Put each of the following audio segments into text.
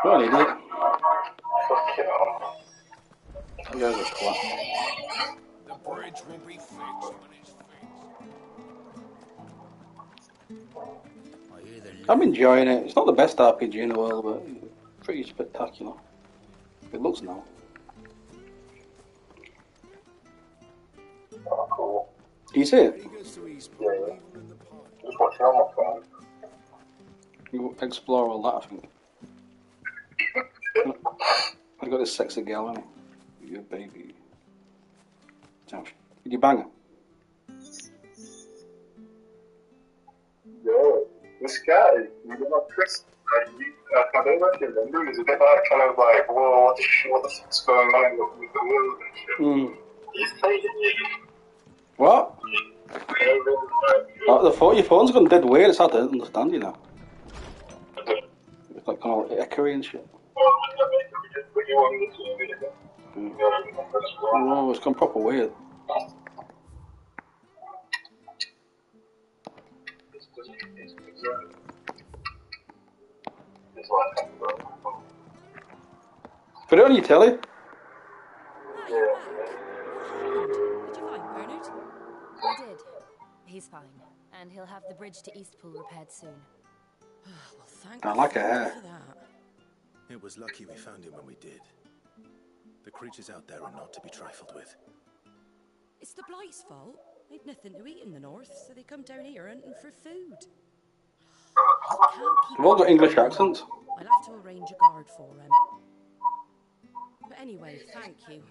What an idiot. Fucking hell. That guy's a twat. The bridge will be fixed when it's fixed. I'm enjoying it. It's not the best RPG in the world, but it's pretty spectacular. It looks now. Oh, cool. Do you see it? Yeah, yeah. Just watching on my phone. You explore all that, I think. I got this sexy girl in it. Your baby. Did you bang her? Yeah, this guy, you know, Chris, I don't know if you remember, he's a bit like, kind of like, whoa, what the fuck's going on with the world and shit. He's taking you. What? Oh, your phone's gone dead weird. It's hard to understand, you know. It's like kind of echoey and shit. Oh, it's gone proper weird. Put it on your telly. Did you find Bernard? I did. He's fine, and he'll have the bridge to Eastpool repaired soon. Well, thank I like her you hair. for that. It was lucky we found him when we did. The creatures out there are not to be trifled with. It's the Blight's fault. They've nothing to eat in the north, so they come down here hunting for food. They've all got English accents. I'll have to arrange a guard for him. But anyway, thank you.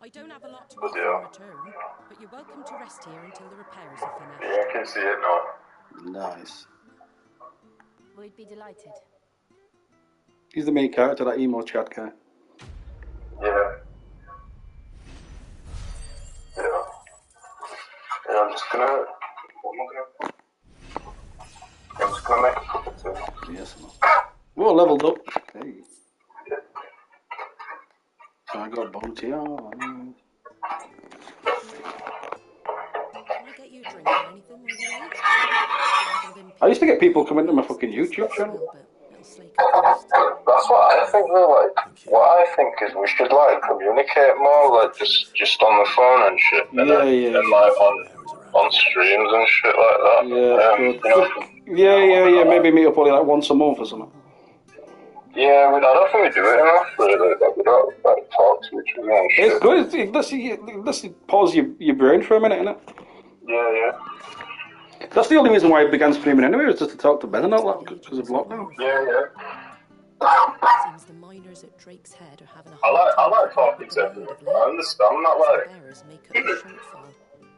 I don't have a lot to offer in return, but you're welcome to rest here until the repairs are finished. Yeah, I can see it now. Nice. We'd be delighted. He's the main character, that emo chat guy. Yeah. Yeah. Yeah, I'm just gonna make a cup of tea. Yes. Whoa, leveled up. Hey. Yeah. So I got a bounty. Oh, Can I get you a drink or anything while you wait? I used to get people coming to my fucking YouTube channel. That's what I think though, like, what I think is we should, like, communicate more, like, just on the phone and shit. And then, like, on streams and shit like that. Yeah, maybe meet up only like once a month or something. Yeah, I don't think we do it enough, really. Like, we don't, like, talk to each other and shit. It's good. Let's pause your brain for a minute, innit? Yeah. That's the only reason why I began streaming anyway, was just to talk to Ben and all that, because of lockdown. Yeah. Seems the miners at Drake's Head are having a I like talking to everyone. I understand that, like,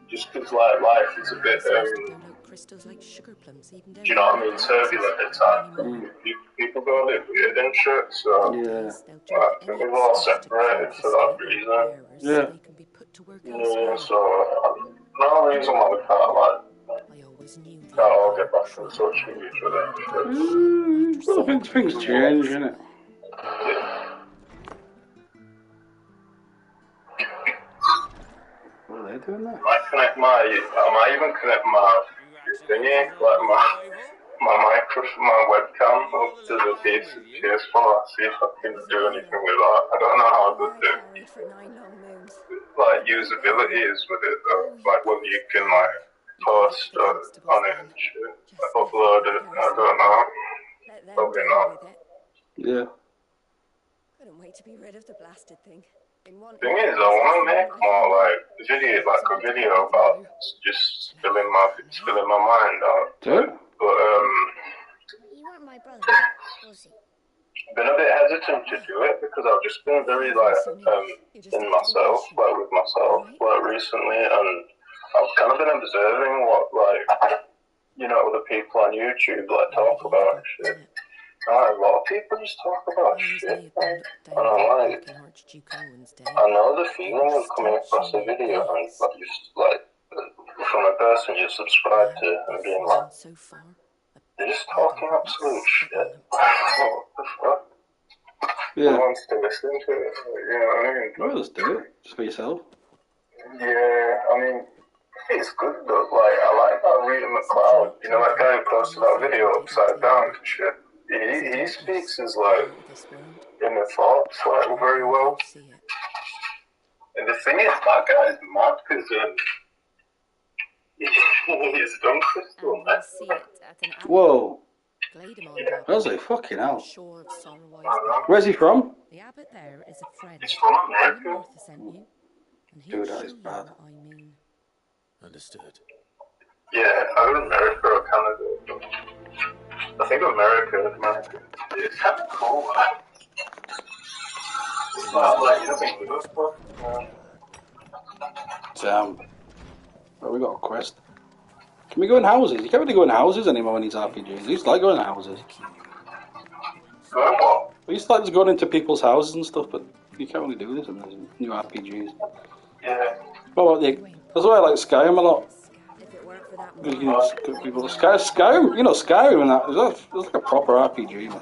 just because, like, life is a bit, do you know what I mean, turbulent at times. People go a bit weird and shit, so I think we've all separated for that reason. Yeah, so no reason why we can't, like, can't all get back in touch with each other. I think things change, innit? Yeah. What are they doing there? I might even connect my thingy, like my webcam up to the PS4, see if I can do anything with that. I don't know how to do, like, usability is with it though, like whether you can, like, post on it and shit, like, upload it, I don't know, probably not. Yeah. Couldn't wait to be rid of the blasted thing. Thing is, I want to make more, like, a video about just spilling my mind out. Yeah. But, You weren't my brother, was he? been a bit hesitant to do it because I've just been very, like, in myself, like, with myself, like, recently, and I've kind of been observing what, like, you know, other people on YouTube, like, talk about and shit. A lot of people just talk about shit, and I'm like, I know the feeling of coming across a video and, like, just, like, from a person you subscribe to and being like, they're just talking absolute shit. What the fuck? Yeah. Who wants to listen to it? You know what I mean? Well, just do it. Just for yourself. Yeah, I mean, it's good though. Like, I like that Rita McLeod. You know, that guy who posted that video upside down and shit. he speaks his like This world. inner thoughts like very well. See it. And the thing is, that guy is mad because he's done crystal And we'll meth. see it at an Whoa. Gladeamon, How's it? Fucking hell. shore of Sorrowise. Where's he from? The abbot there is a friend. He's from America. Martha sent you, and he'll Dude, that show is you bad. what I mean. Understood. Yeah, either America or Canada. I think America. It's kind of cool. It's not like you think it was, but Damn. Well, we got a quest. Can we go in houses? You can't really go in houses anymore in these RPGs. I used to like going in houses. going what? I used to like just going into people's houses and stuff, but you can't really do this in these new RPGs. Yeah. Well, that's why I like Skyrim a lot. If it weren't for that You know, people, Skyrim, you know, Skyrim and that, it's like a proper RPG, man.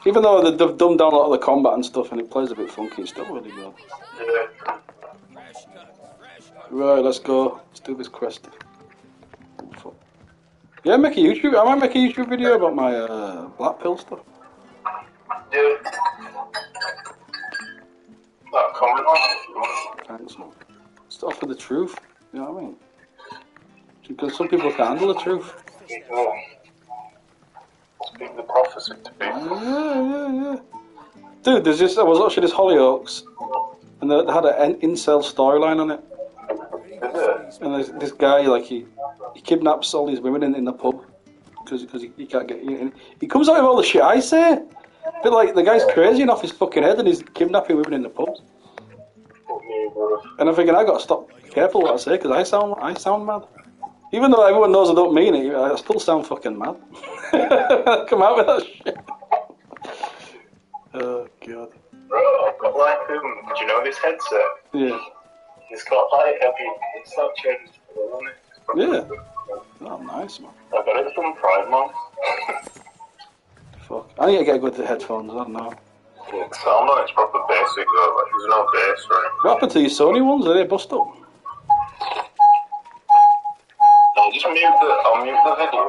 Even though they've dumbed down a lot of the combat and stuff and it plays a bit funky, it's still really good. Yeah. Right, let's go. Let's do this quest. Yeah, I might make a YouTube video about my black pill stuff. Yeah. That comment on Thanks, man. Start for the truth, you know what I mean? Because some people can't handle the truth. it. Speak the prophecy to people. Yeah. Dude, I was watching this Hollyoaks, and they had an incel storyline on it. Is it? And there's this guy, like, he kidnaps all these women in the pub, because he can't get in. He comes out with all the shit I say. But, like, the guy's crazy and off his fucking head, and he's kidnapping women in the pubs. And I'm thinking, I gotta stop, careful what I say, because I sound mad. Even though everyone knows I don't mean it, I still sound fucking mad. Come out with that shit. Oh, God. Bro, I've got like, do you know this headset? Yeah. It's got like it's not changed on it. Yeah. Oh, nice, man. I got it from Pride Month. Fuck. I need to get good headphones, I don't know. It sounds like it's proper basic though, like there's no bass or anything. What happened to your Sony ones? Are they bust up? I'll mute the video.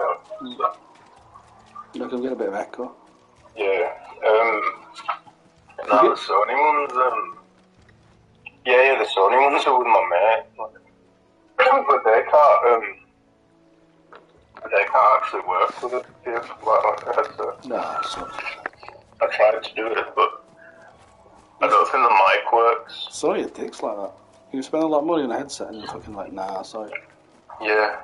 I can get a bit of echo. Yeah. No, the Sony ones, yeah, the Sony ones are with my mate. But they can't actually work with it, like a headset. Nah, it sucks. I tried to do it, but I don't think the mic works. Sorry, it dicks like that. You spend a lot of money on a headset and you're fucking like, nah, sorry. Yeah.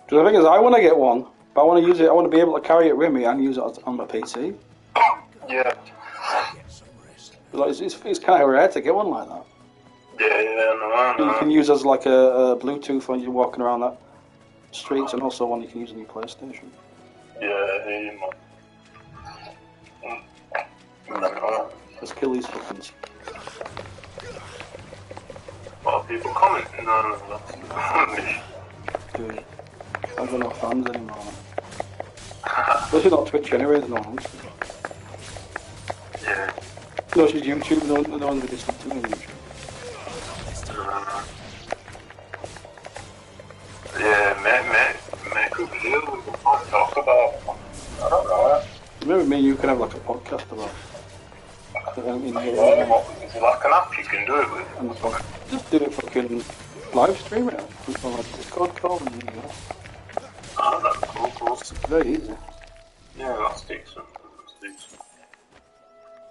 The thing is, I want to get one, but I want to use it. I want to be able to carry it with me and use it on my PC. Yeah. Like, it's kind of rare to get one like that. Yeah, You can use as like a Bluetooth when you're walking around that streets, and also one you can use on your PlayStation. Yeah, man. Let's kill these fuckers. Well, people commenting on it. Dude, I got no fans anymore. Especially not Twitch anyway, there's no one. Yeah. No, it's just YouTube, no one's really stuck to on YouTube. Yeah, make a video we can talk about. I don't know. Maybe me and you can have like a podcast about Is it like an app you can do it with? on the podcast. Just do it fucking live stream it on like Discord call and there you go. Oh, that's cool. It's very easy. Yeah, that's decent.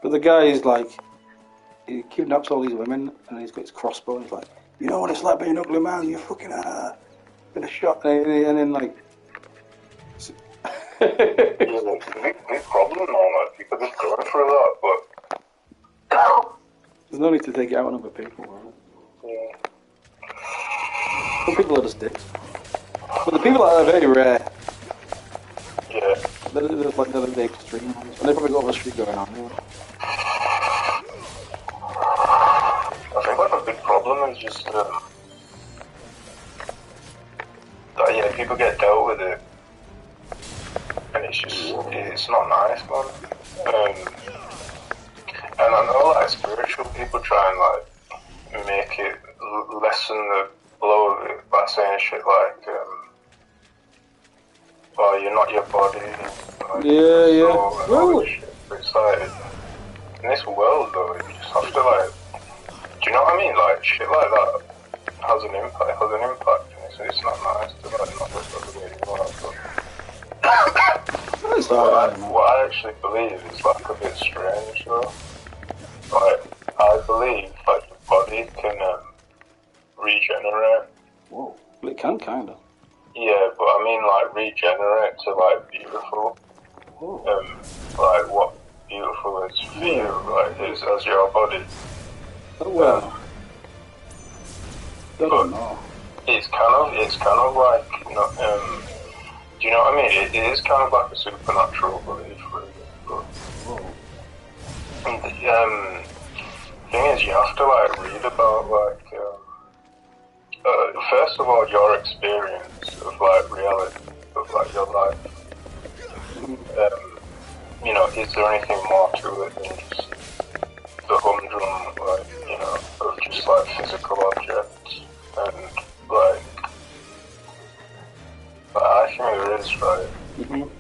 But the guy is like, he kidnaps all these women and he's got his crossbow and he's like, you know what it's like being an ugly man, you're fucking been a shot, and then like... Yeah, it's a big problem now, like, people just going through that, but... There's no need to take it out on other people, right? Yeah. Some people are just dicks. But the people that are very rare, Yeah. they're the extreme ones. And they've probably got other shit going on, yeah. I think like a big problem is just that people get dealt with it, and it's not nice, man. And I know like spiritual people try and like make it lessen the blow of it by saying shit like oh, you're not your body. Like, Yeah. So, Well, it's like, in this world though, you just have to like, do you know what I mean? Like, shit like that has an impact, and it's not nice to like not look at the way you are, that's but alright, what I actually believe is like a bit strange though. Like, I believe like your body can regenerate. Whoa. Well, it can, kind of. Yeah, but I mean like regenerate to like beautiful. Whoa. Like what beautiful is for you, like is as your body. Oh, well. I don't know. It's kind of like, you know, do you know what I mean? It is kind of like a supernatural belief, really. But, and the thing is, you have to like read about like, first of all, your experience of like reality, of like your life. You know, is there anything more to it than just the humdrum, like, you know, of just like physical objects? And like, I think there is, right?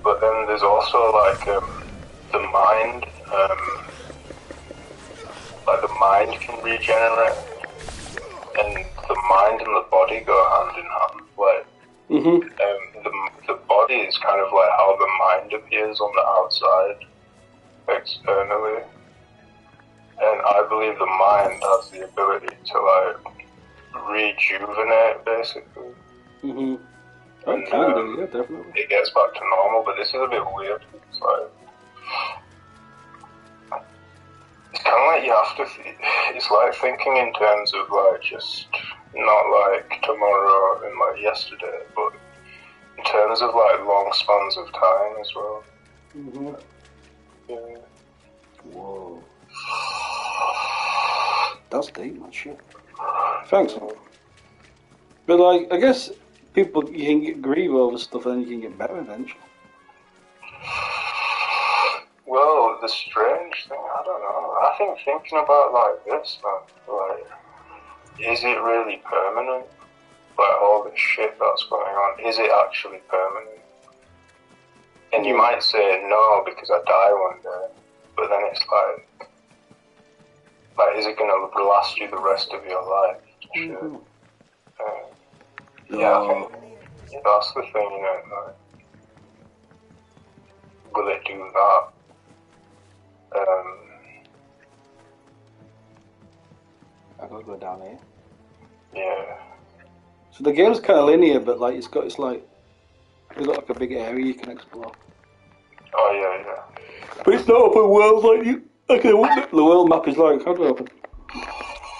But then there's also like the mind, like the mind can regenerate, and the mind and the body go hand in hand. Like, the body is kind of like how the mind appears on the outside, externally, and I believe the mind has the ability to like rejuvenate, basically. It can do, yeah, definitely. It gets back to normal, but this is a bit weird. It's like, it's kind of like you have to, it's like thinking in terms of like just not like tomorrow and like yesterday, but in terms of like long spans of time as well. Yeah. Whoa. That's deep, man, shit. Thanks, man. But like, I guess people, you can get grieve over stuff and then you can get better eventually. Well, the strange thing, I don't know. I think thinking about like this, man, like, is it really permanent? Like all this shit that's going on, is it actually permanent? And you might say no because I die one day, but then it's like, is it gonna last you the rest of your life? Shit. Yeah, I think that's the thing, you know, like, will it do that? I gotta go down here. Yeah. So the game's kind of linear, but like it's got like a big area you can explore. Oh yeah. But it's not open world like you. Like the world map is like, how do I open?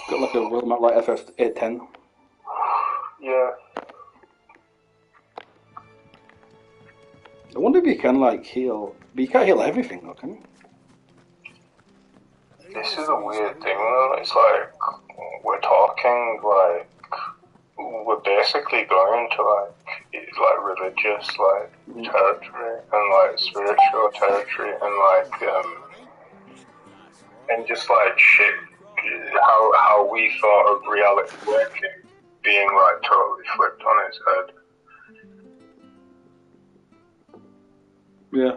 Got like a world map like FF10. Yeah. I wonder if you can like heal, but you can't heal everything, though, can you? This is a weird thing though. It's like we're talking like we're basically going to like religious like territory and like spiritual territory and like and just like shit, how we thought of reality working being like totally flipped on its head. Yeah.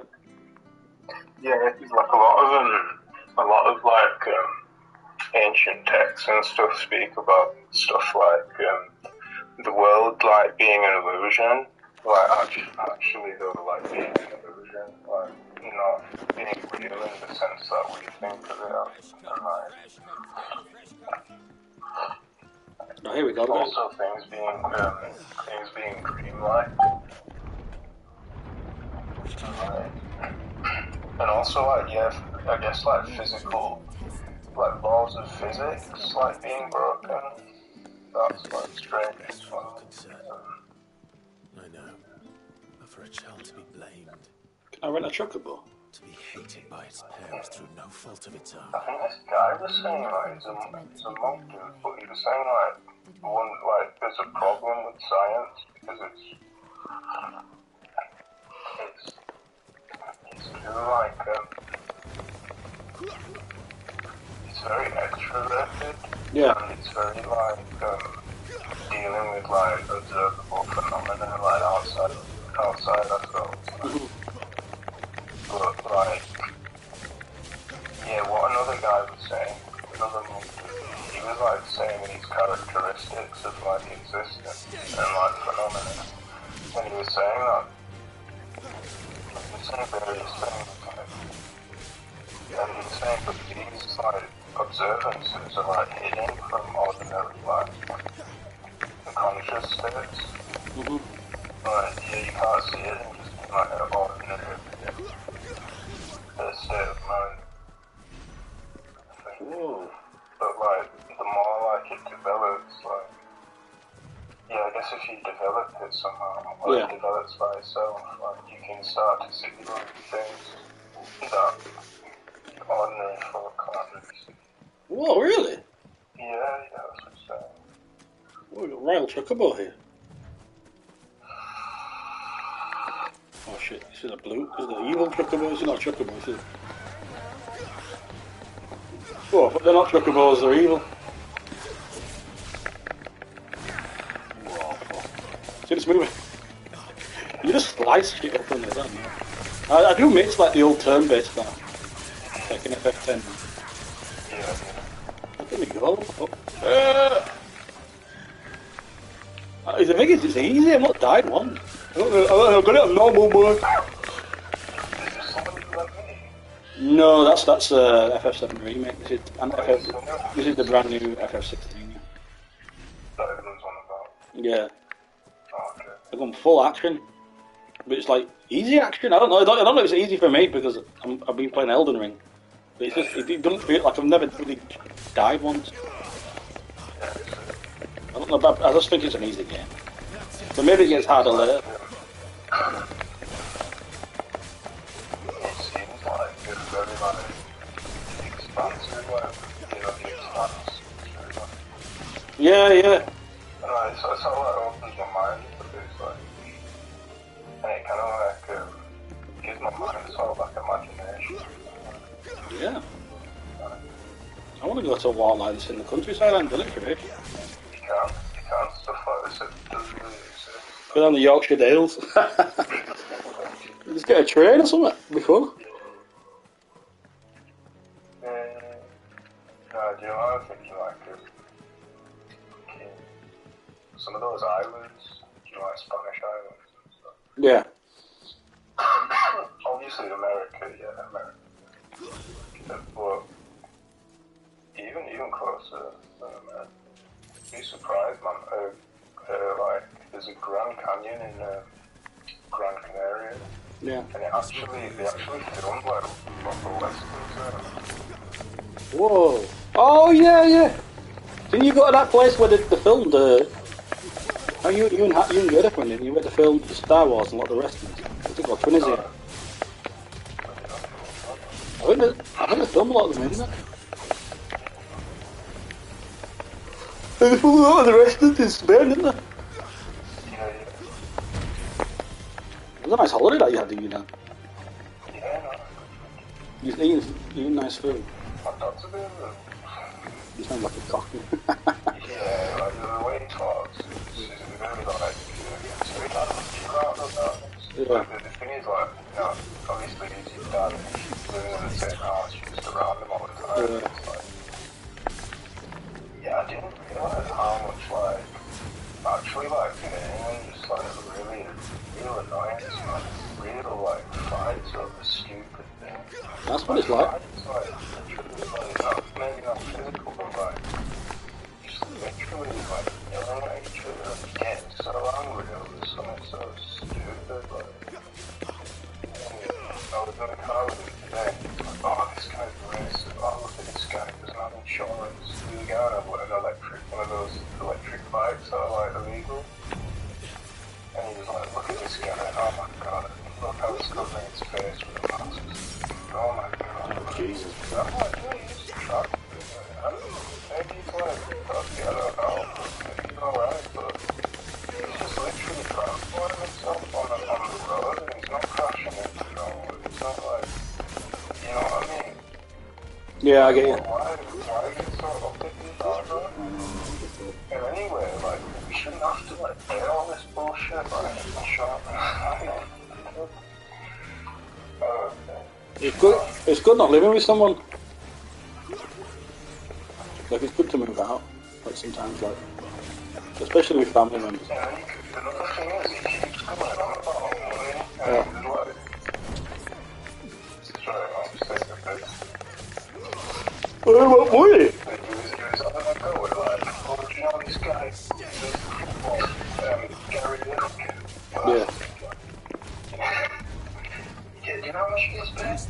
Yeah, it's like a lot of like ancient texts and stuff speak about stuff like the world like being an illusion, like actually though like being an illusion, like not being real in the sense that we think of it, and like Oh, here we go. also things being dreamlike. And also like, yeah, I guess like physical, like laws of physics like being broken. That's like strange as well. I know. But for a child to be blamed, Can I rent a chocobo? to be hated by its parents through no fault of its own. I think this guy was saying like, he's a monk dude, but he was saying like, there's a problem with science because it's too like, it's very extroverted. Yeah. And it's very like, dealing with like observable phenomena like outside ourselves. like, yeah, what another guy was saying, another monk, he was like saying these characteristics of like existence and like phenomena. And he was saying that, he was saying various things, like, and he was saying that these like observances are like hidden from ordinary life, like the conscious states. Like, yeah, you can't see it in just like an ordinary state of mind. Whoa. But like, the more like it develops, like, yeah, I guess if you develop it somehow, or it develops by itself, like, you can start to see like things that ordinary folk can't really see. Whoa, really? Yeah, that's what I'm saying. We've got Ryle Chocobo here. Oh shit, this is a blue. This is the evil Chocobo. This is not Chocobo, this is... Oh, but they're not Chocobos, they're evil. Whoa. See this moving? You just slice shit up on this, don't you? I do miss like the old turn-based stuff. Like in FF10. Look at me go. The thing is, it's easy, I've not died once. I've got it on normal mode. No, that's FF7 remake. This is the brand new FF16. That everyone's on about. Yeah. Oh, okay. I've gone full action, but it's like easy action. I don't know. I don't know if it's easy for me because I've been playing Elden Ring. But it's just it doesn't feel like I've never really died once. I don't know. But I just think it's an easy game. So maybe it gets harder later. It seems like it's very like expansive, like, you know, the expanse. Yeah. And so it sort of like opens my mind a bit, it's like, and it kind of like gives my mind sort of like imagination. Yeah. I want to go to a walk like this in the countryside. I haven't done it for ages. You can, stuff like this, it doesn't really exist. Go down the Yorkshire Dales. Just get a train or something before. No, do you know what I'm thinking, like, some of those islands, do you know, like Spanish islands and stuff? Yeah. Obviously America. But even closer than America. You'd be surprised, man. Like, there's a Grand Canyon in Gran Canaria. Yeah. And they actually filmed like proper westerns there. Whoa. Oh yeah. Didn't you go to that place where they filmed oh, you and Yoda went in. You went to film Star Wars and what the rest of it. What's it called? Tunisia. I think they filmed a lot of them in there. They filmed a lot of the rest of it in Spain, didn't they? Yeah. It was a nice holiday that you had, didn't you, Dan? Yeah, You eating nice food. Hot dogs a bit. You sound like a cocky. Yeah, like the way it talks, it's very like, so it doesn't keep around on that. Yeah. The thing is, like, you know, obviously he's your dad, and he's living in the same house, you're just around him all the time. Yeah. It's like, yeah, I didn't realise how much, like, actually, like, England just, like, really, real annoyance, like, real, like, fights over stupid things. That's what it's like. It's like, literally, like, maybe not physical, but, like, just literally, like, yelling at each other and getting so angry over something so stupid, like, I was in a car with him today, it's like, oh, this guy's racist, oh, look at this guy, he doesn't have insurance, the guy on one of those electric bikes that are, like, illegal, and he was like, look at this guy, oh my god, look how he's covering his face with a mask, oh my god, Oh, Jesus. I'm like, yeah, he's trapped, maybe he's like, okay, I don't know, maybe he's alright, but he's just literally transporting himself on the road, and he's not crashing into no one, it's not like, you know what I mean? Yeah, I get you. Why get so uppity about that? And anyway, like, we shouldn't have to, like, pay all this bullshit, like, shop. Okay. It's good not living with someone. Like, it's good to move out. Like, sometimes, like, especially with family members. Yeah, another thing is, he keeps going on about money, and Yeah. sorry, I'm just taking a piss. What money? He was having a go at like, oh, do you know this guy? This football, Gary Lineker. Yeah. Yeah, do you know how much he gets paid? It's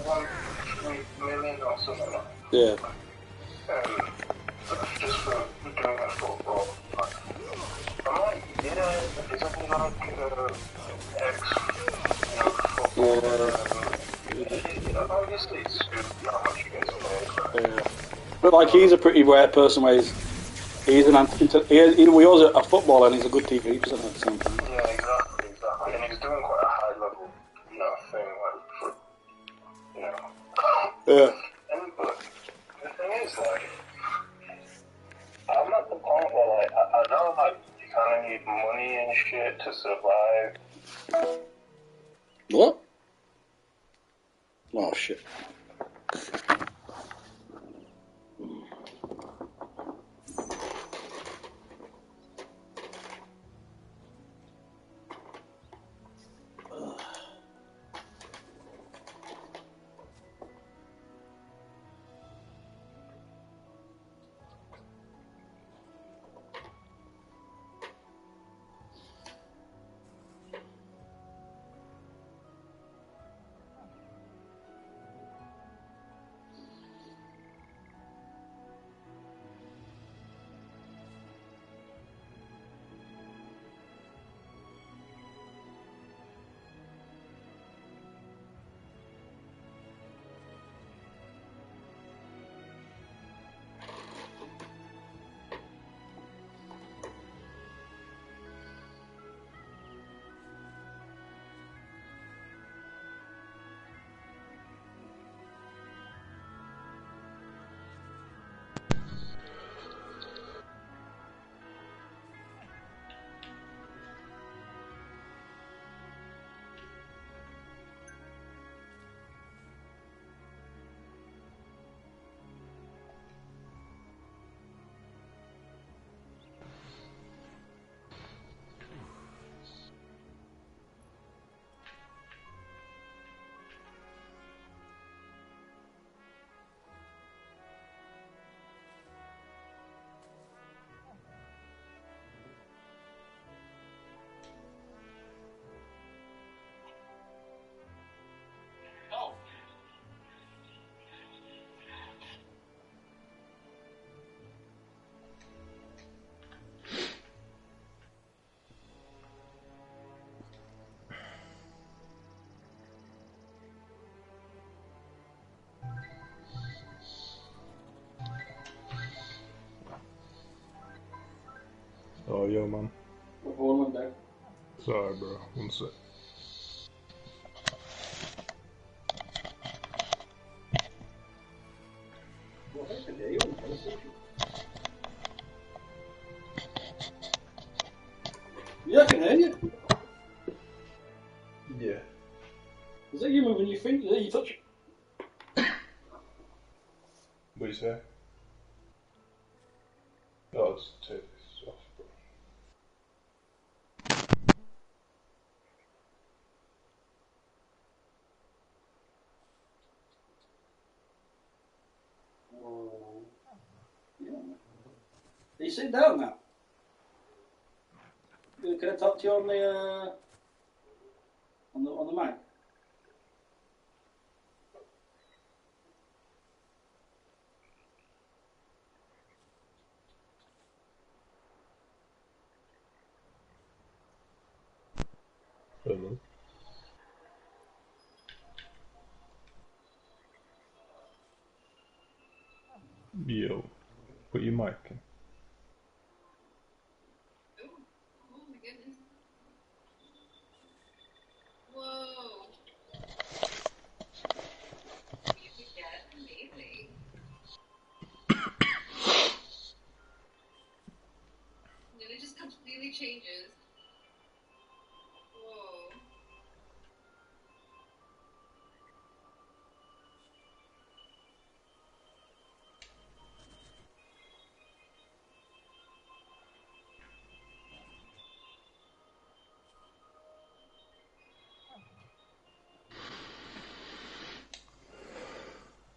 1.3 million or something like that. Yeah. Just for doing a football. I'm like, yeah, isn't he like, ex-footballer? Obviously it's stupid how much he gets paid. Yeah. But, like, he's a pretty rare person where he's an he was a footballer and he's a good TV presenter at the same time. Yeah, exactly. And he's doing quite a high level, thing, like, for, Yeah. But the thing is, like, I'm at the point where, like, I know, like, you kind of need money and shit to survive. What? Oh, shit. Oh, yo, man. One went down. Sorry, bro. One sec. Yeah, I can hear you. Yeah. Is that you moving your feet? Is that you touch? What do you say? Oh, let's take this off, bro. Oh. Yeah. You sit down now. Can I talk to you on the mic? Hello. Yo. Put your mic in. Oh my goodness. Whoa. Music, yes, amazing. And then it just completely changes. Whoa.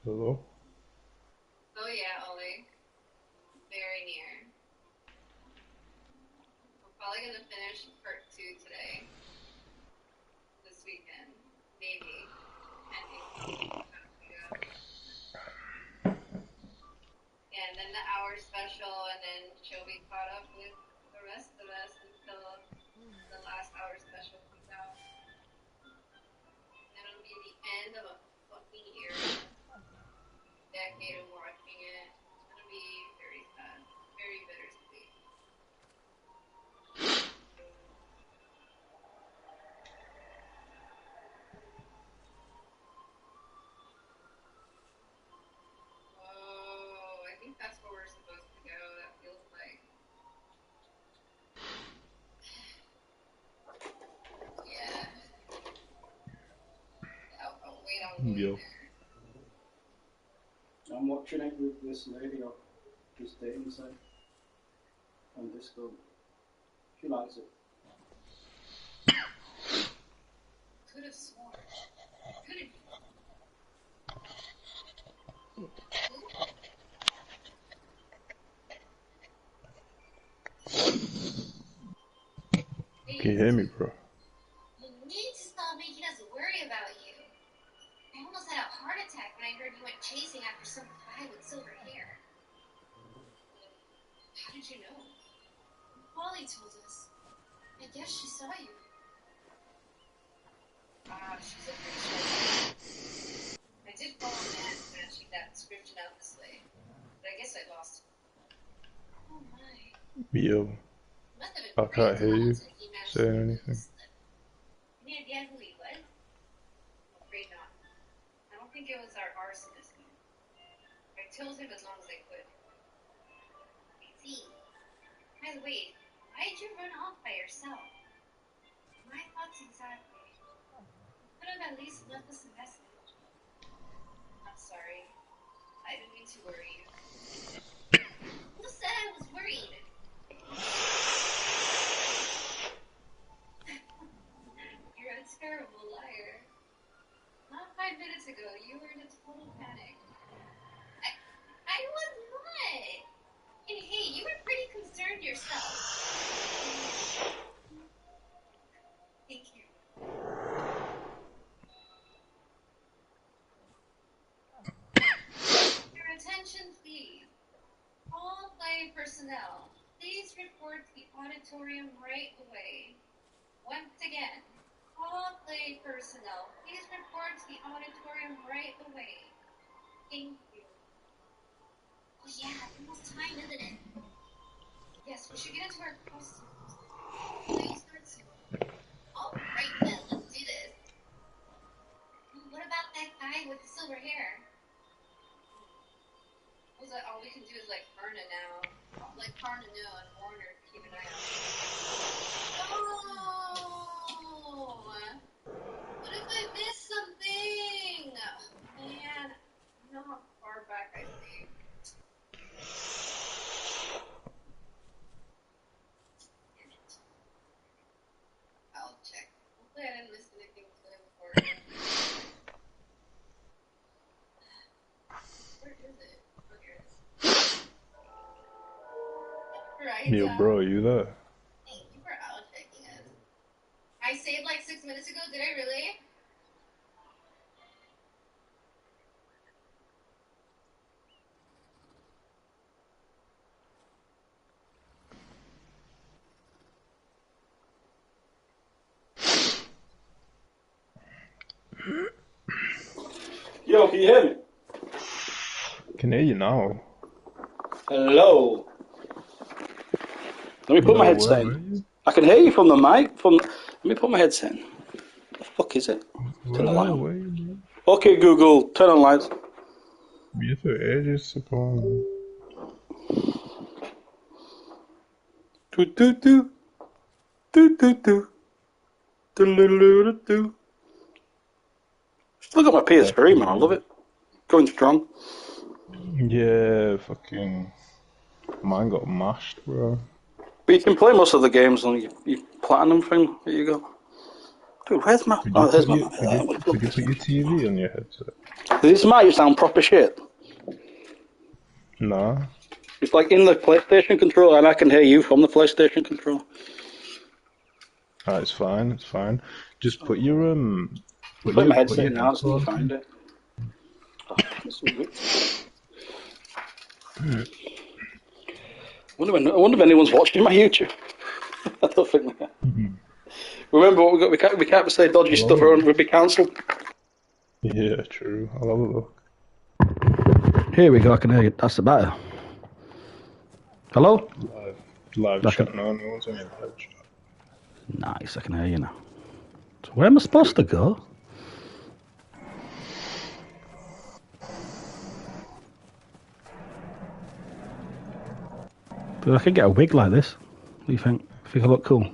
Hello? Oh yeah, Ollie. Very near. We're probably gonna finish part 2 today. This weekend. Maybe. And then the hour special, and then she'll be caught up with the rest of us until the last hour special comes out. And it'll be the end of a fucking era. Decade of watching it. It'll be very sad. Very bittersweet. Whoa, I think that's where we're supposed to go. That feels like. Yeah. I'll wait on going Yo. there. I'm watching it with this lady or this dating site on Discord. She likes it. Could have sworn. Could have. Can you hear me, bro? You need to stop making us worry about you. I almost had a heart attack when I heard you went chasing after some guy with silver hair. How did you know? Molly told us. I guess she saw you. She's a pretty sure. I did follow Matt matching that description out this way, but I guess I lost him. Oh my. Yo. Must have been I can't hear you talented if he managed saying to anything. Any idea who he was? I'm afraid not. I don't think it was our arsonist. I told him as long as I could. I see. By the way, why did you run off by yourself? My thoughts exactly. You could have at least left us a message. I'm sorry. I didn't mean to worry you. Who said I was worried? You're a terrible liar. Not 5 minutes ago, you were in a total panic. I was not. And hey, you were pretty concerned yourself. Thank you. Your attention, please. All play personnel, please report to the auditorium right away. Once again, all play personnel, please report to the auditorium right away. Thank you. Oh yeah, it's almost time, isn't it? Yes, we should get into our costumes. Please start soon. Alright then, let's do this. What about that guy with the silver hair? Was that all we can do is like Myrna now? Like Karna know and Warner to keep an eye on. Oh! What if I missed something? Man, you know how far back I think. Damn it. I'll check. Hopefully I didn't miss anything too important. Where is it? Oh, here it is. Right, Yo, bro, are you there? Thank you for out checking it. I saved like 6 minutes ago, did I really? Yo, can you hear me? Can hear you now. Hello. Let me put my Yo, headset where are in. you? I can hear you from the mic. Let me put my headset in. The fuck is it? Turn the light on. Where are you? Okay, Google, turn on lights. You took ages to come on. Do do do. Do do do. Do do do do. Just look at my PS3, man. I love it. Going strong. Yeah, fucking. Mine got mashed, bro. But you can play most of the games on your platinum thing. There you go. Where's my... Could you, Oh, there's put my... your, could you put your TV on your headset? This mic sound proper shit. No. It's like in the PlayStation controller, and I can hear you from the PlayStation controller. It's fine, it's fine. Just put your Put my headset in now, so you headphones find in. it. Oh, this is good. I wonder if anyone's watching my YouTube. I don't think they are. Remember what we got? We can't say dodgy stuff or we'll be cancelled. Yeah, true. I'll have a look. Here we go. I can hear you. That's the better. Hello? Live chat. No one's on your live chat. Nice. I can hear you now. So where am I supposed to go? But I could get a wig like this. What do you think? Think I look cool?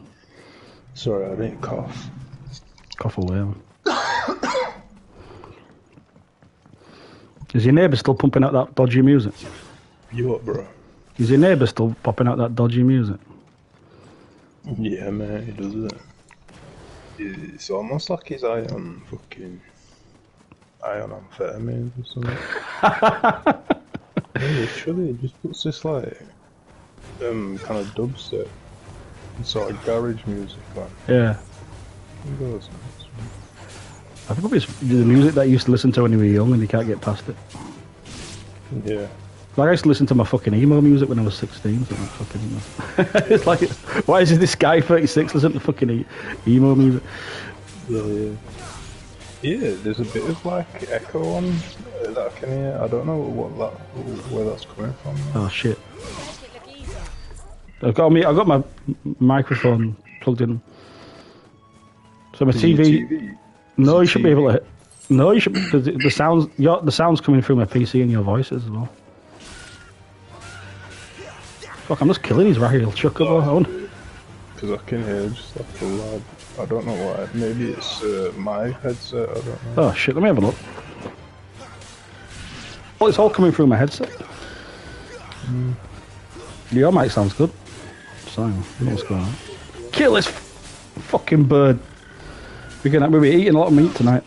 Sorry, I didn't cough. Cough away. Is your neighbour still pumping out that dodgy music? You what, bro? Is your neighbour still popping out that dodgy music? Yeah, man, he does it. It's almost like he's eye on amphetamines or something. Yeah, literally, he just puts this like kind of dubstep, sort of garage music on. Yeah. He goes, I think it's the music that you used to listen to when you were young and you can't get past it. yeah. Like I used to listen to my fucking emo music when I was 16. So fucking, it's like, why is this guy 36 listening to fucking emo music? Yeah. Yeah, there's a bit of like echo on that I can hear. I don't know where that's coming from. Oh shit! I've got my microphone plugged in. So my TV. No, you should be able to. No, you should. The sound's coming through my PC and your voices as well. Fuck! I'm just killing these Raheel Chuckable. Because I can hear just like a loud. I don't know why. Maybe it's my headset. I don't know. Oh shit! Let me have a look. Well, it's all coming through my headset. Your mic sounds good. So, I don't know what's going on. Kill this fucking bird. We'll be eating a lot of meat tonight.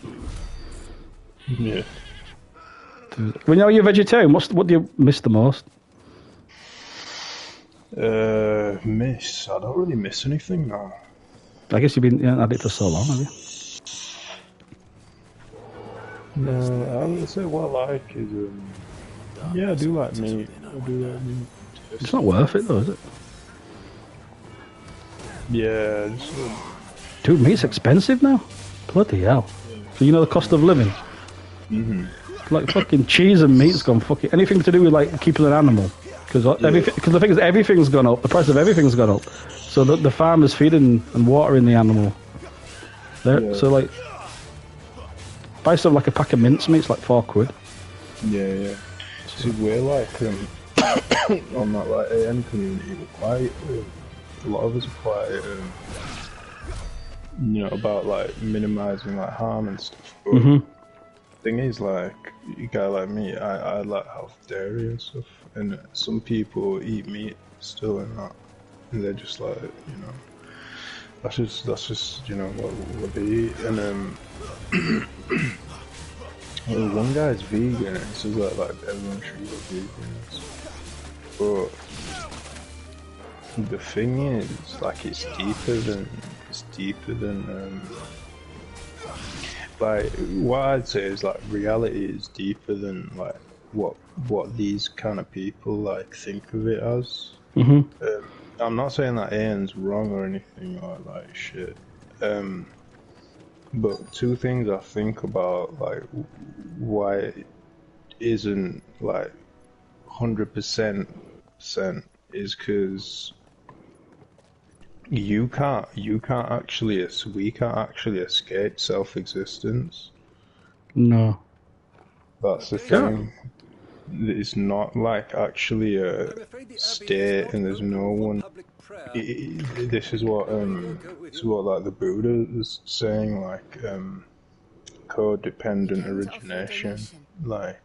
Yeah. When you're vegetarian, what do you miss the most? Miss? I don't really miss anything now. I guess you've been at it for so long, have you? No, I would say what I like is yeah, I do like meat. It's not worth it though, is it? Yeah, dude, meat's expensive now. Bloody hell! So you know the cost of living. Like fucking cheese and meat's gone fucking anything to do with like keeping an animal. Because the thing is, everything's gone up. The price of everything's gone up. So the farmers feeding and watering the animal. So like, buy some like a pack of mincemeat's like £4. Yeah. See, we're like on that like AN community, we're quite a lot of us are quite about like minimising like harm and stuff. But thing is, like a guy like me, I like have dairy and stuff, and some people eat meat still and that, and they're just like, that's just what they eat. And well, one guy's vegan, and he says that like everyone should go vegan. But the thing is, like, it's deeper than like, what I'd say is like reality is deeper than like what these kind of people like think of it as. I'm not saying that Ian's wrong or anything or like shit. But two things I think about like why it isn't like 100% is because we can't actually escape self-existence. No. That's the thing. It's not like actually a state, and there's no one. This is what like the Buddha is saying, like codependent origination, like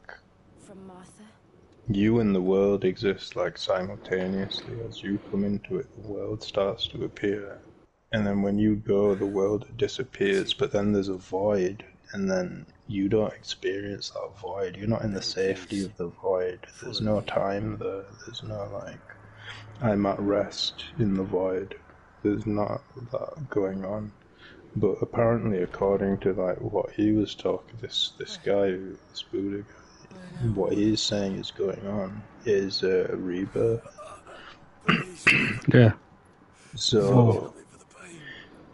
you and the world exist like simultaneously. As you come into it, the world starts to appear, and then when you go, the world disappears, but then there's a void, and then you don't experience that void. You're not in the safety of the void. There's no time there. There's no, like, I'm at rest in the void. There's not that going on. But apparently, according to, like, what he was talking, this guy, this Buddha guy, what he's saying is going on is a rebirth. Yeah. So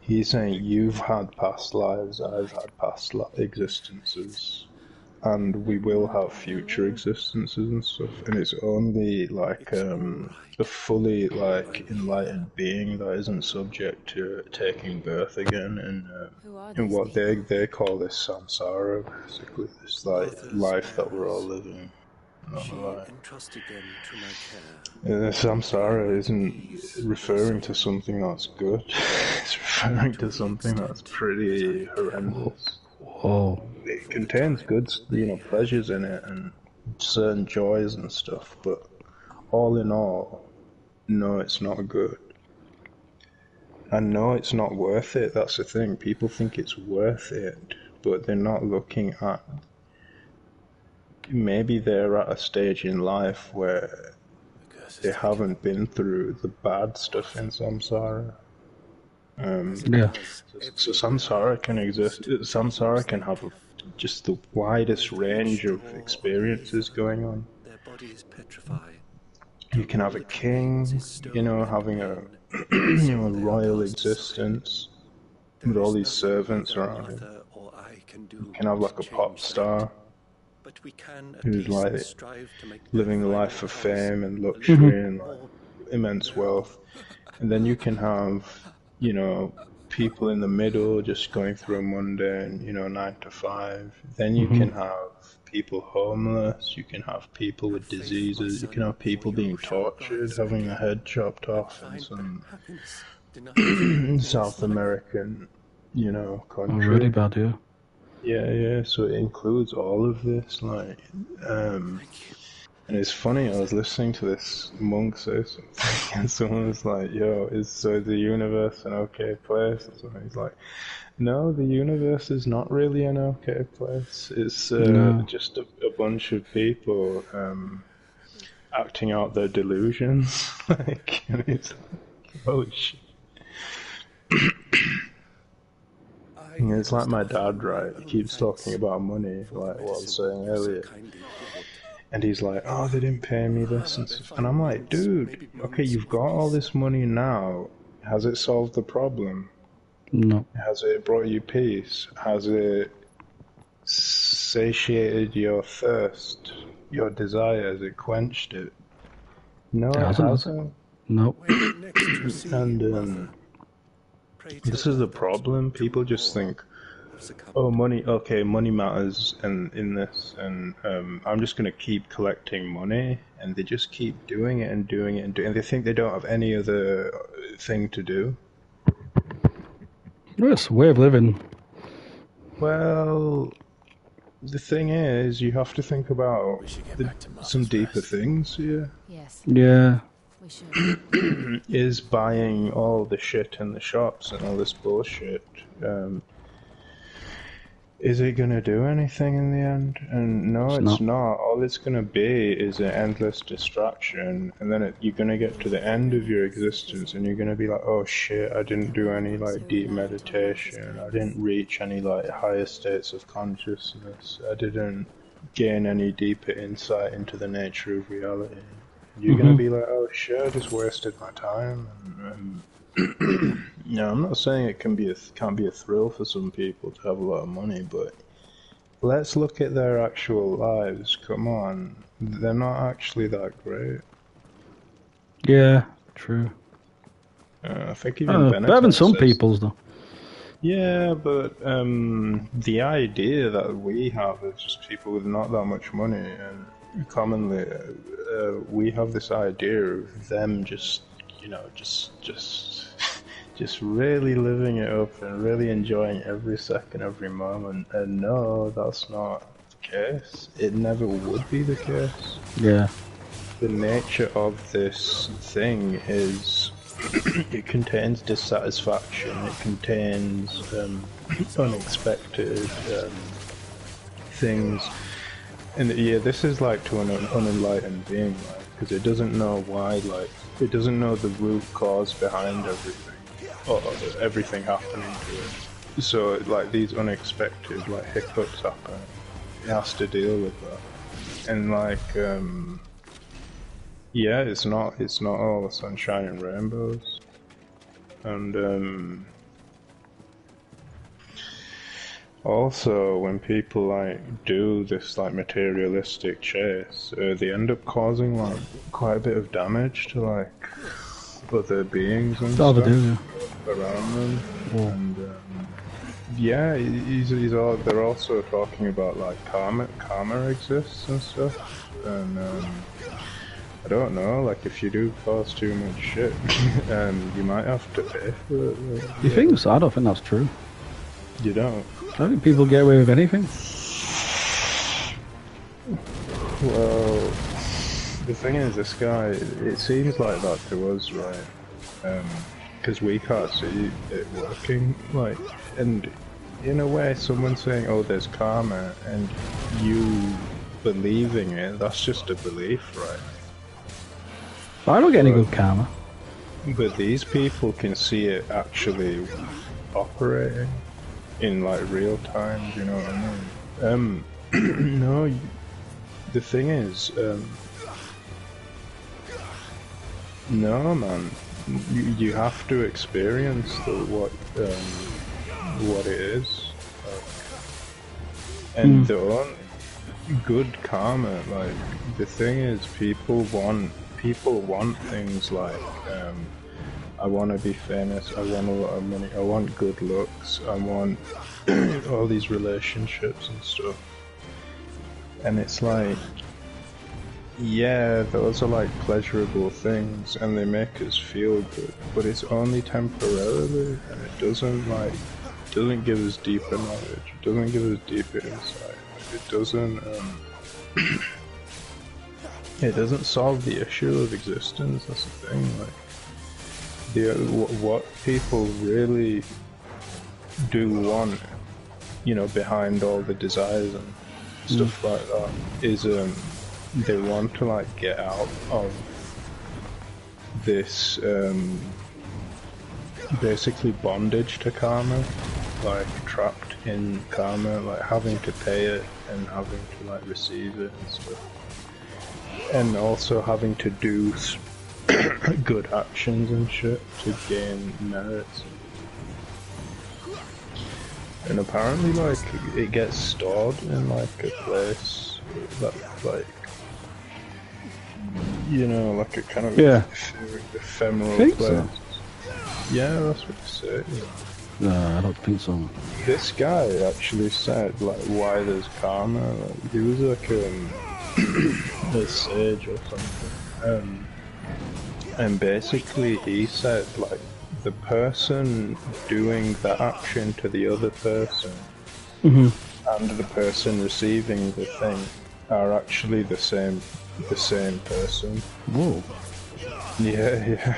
he's saying you've had past lives, I've had past existences, and we will have future existences and stuff. And it's only like a fully like enlightened being that isn't subject to taking birth again, and what they call this samsara, basically this like life that we're all living. Entrusted them to my care. Samsara isn't referring to something that's good. It's referring to something that's pretty horrendous. Whoa. It contains good, pleasures in it and certain joys and stuff, but all in all, no, it's not good. And no, it's not worth it. That's the thing. People think it's worth it, but they're not looking at. Maybe they're at a stage in life where they haven't been through the bad stuff in samsara. Yeah. So samsara can exist. Samsara can have just the widest range of experiences going on. Their bodies petrify. You can have a king, having a royal existence with all these servants around him. You can have like a pop star who's like living a life of fame and luxury and like immense wealth. And then you can have, people in the middle just going through a mundane, 9 to 5. Then you can have people homeless, you can have people with diseases, you can have people being tortured, having a head chopped off in some South American, country. Really bad, yeah. Yeah, so it includes all of this, like, and it's funny, I was listening to this monk say something, and someone was like, yo, is the universe an okay place? And something. He's like, no, the universe is not really an okay place. It's just a bunch of people acting out their delusions. Like, and it's like, holy shit. It's like my dad, right? He keeps talking about money, like what I was saying earlier. And he's like, oh, they didn't pay me this and stuff. And I'm like, dude, okay, you've got all this money now. Has it solved the problem? No. Has it brought you peace? Has it satiated your thirst, your desire? Has it quenched it? No, it hasn't. Nope. And this is the problem. People just think, oh, money matters in this, and I'm just going to keep collecting money, and they just keep doing it and doing it, and they think they don't have any other thing to do. It's a way of living. Well, the thing is, you have to think about some deeper things here. Yes. Yeah. We should. Is buying all the shit in the shops and all this bullshit, is it going to do anything in the end? And no, it's not. All it's going to be is an endless distraction, and then you're going to get to the end of your existence, and you're going to be like, oh shit, I didn't do any like deep meditation, I didn't reach any like higher states of consciousness, I didn't gain any deeper insight into the nature of reality. You're going to be like, oh shit, I just wasted my time. I'm not saying it can't be a thrill for some people to have a lot of money, but let's look at their actual lives. Come on, they're not actually that great. Yeah, true. I think even better than some people's though. Yeah, but the idea that we have is just people with not that much money, and commonly we have this idea of them just really living it up and really enjoying every second, every moment. And no, that's not the case. It never would be the case. Yeah. The nature of this thing is it contains dissatisfaction, it contains unexpected things. And yeah, this is like to an unenlightened being, like, because it doesn't know why, like, it doesn't know the root cause behind everything, or everything happening to it. So, like, these unexpected, like, hiccups happen. It has to deal with that. And, like, yeah, it's not all sunshine and rainbows. And, also, when people, like, do this, like, materialistic chase, they end up causing, like, quite a bit of damage to, like, other beings and stuff around them. Yeah. And, yeah, they're also talking about, like, karma exists and stuff. And, I don't know, like, if you do cause too much shit, you might have to pay for it. You think so? I don't think that's true. You don't? I think people get away with anything. Well, the thing is, this guy, it seems like that to us, right? Because we can't see it working, like, and in a way, someone saying, oh, there's karma, and you believing it, that's just a belief, right? I don't get any good karma. But these people can see it actually operating in, like, real time, you know what I mean? No, the thing is, no, man, you have to experience what it is, and the only good karma, like, the thing is, people want things like, I want to be famous, I want a lot of money, I want good looks, I want all these relationships and stuff. And it's like, yeah, those are like pleasurable things and they make us feel good, but it's only temporarily, and it doesn't give us deeper knowledge, it doesn't give us deeper insight, it doesn't solve the issue of existence. That's the thing, like, what people really do want, you know, behind all the desires and stuff like that, is they want to, like, get out of this basically bondage to karma, like trapped in karma, like having to pay it and having to, like, receive it and stuff, and also having to do good actions and shit to gain merits. And apparently, like, it gets stored in, like, a place that, like, you know, like a kind of ephemeral place. So? Yeah, that's what they say. No, I don't think so. This guy actually said, like, why there's karma. Like, he was like a sage or something. And basically he said, like, the person doing the action to the other person and the person receiving the thing are actually the same person. Whoa. Yeah.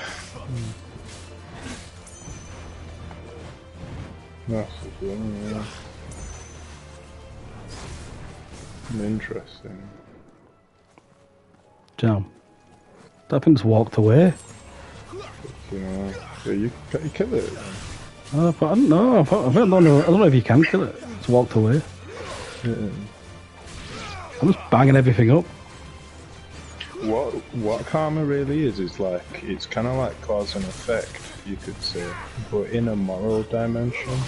That's the thing, yeah. Interesting. Damn. That thing's walked away. You know, so you kill it. I don't know. I don't know if you can kill it. It's walked away. Yeah. I'm just banging everything up. What karma really is like, it's kind of like cause and effect, you could say, but in a moral dimension.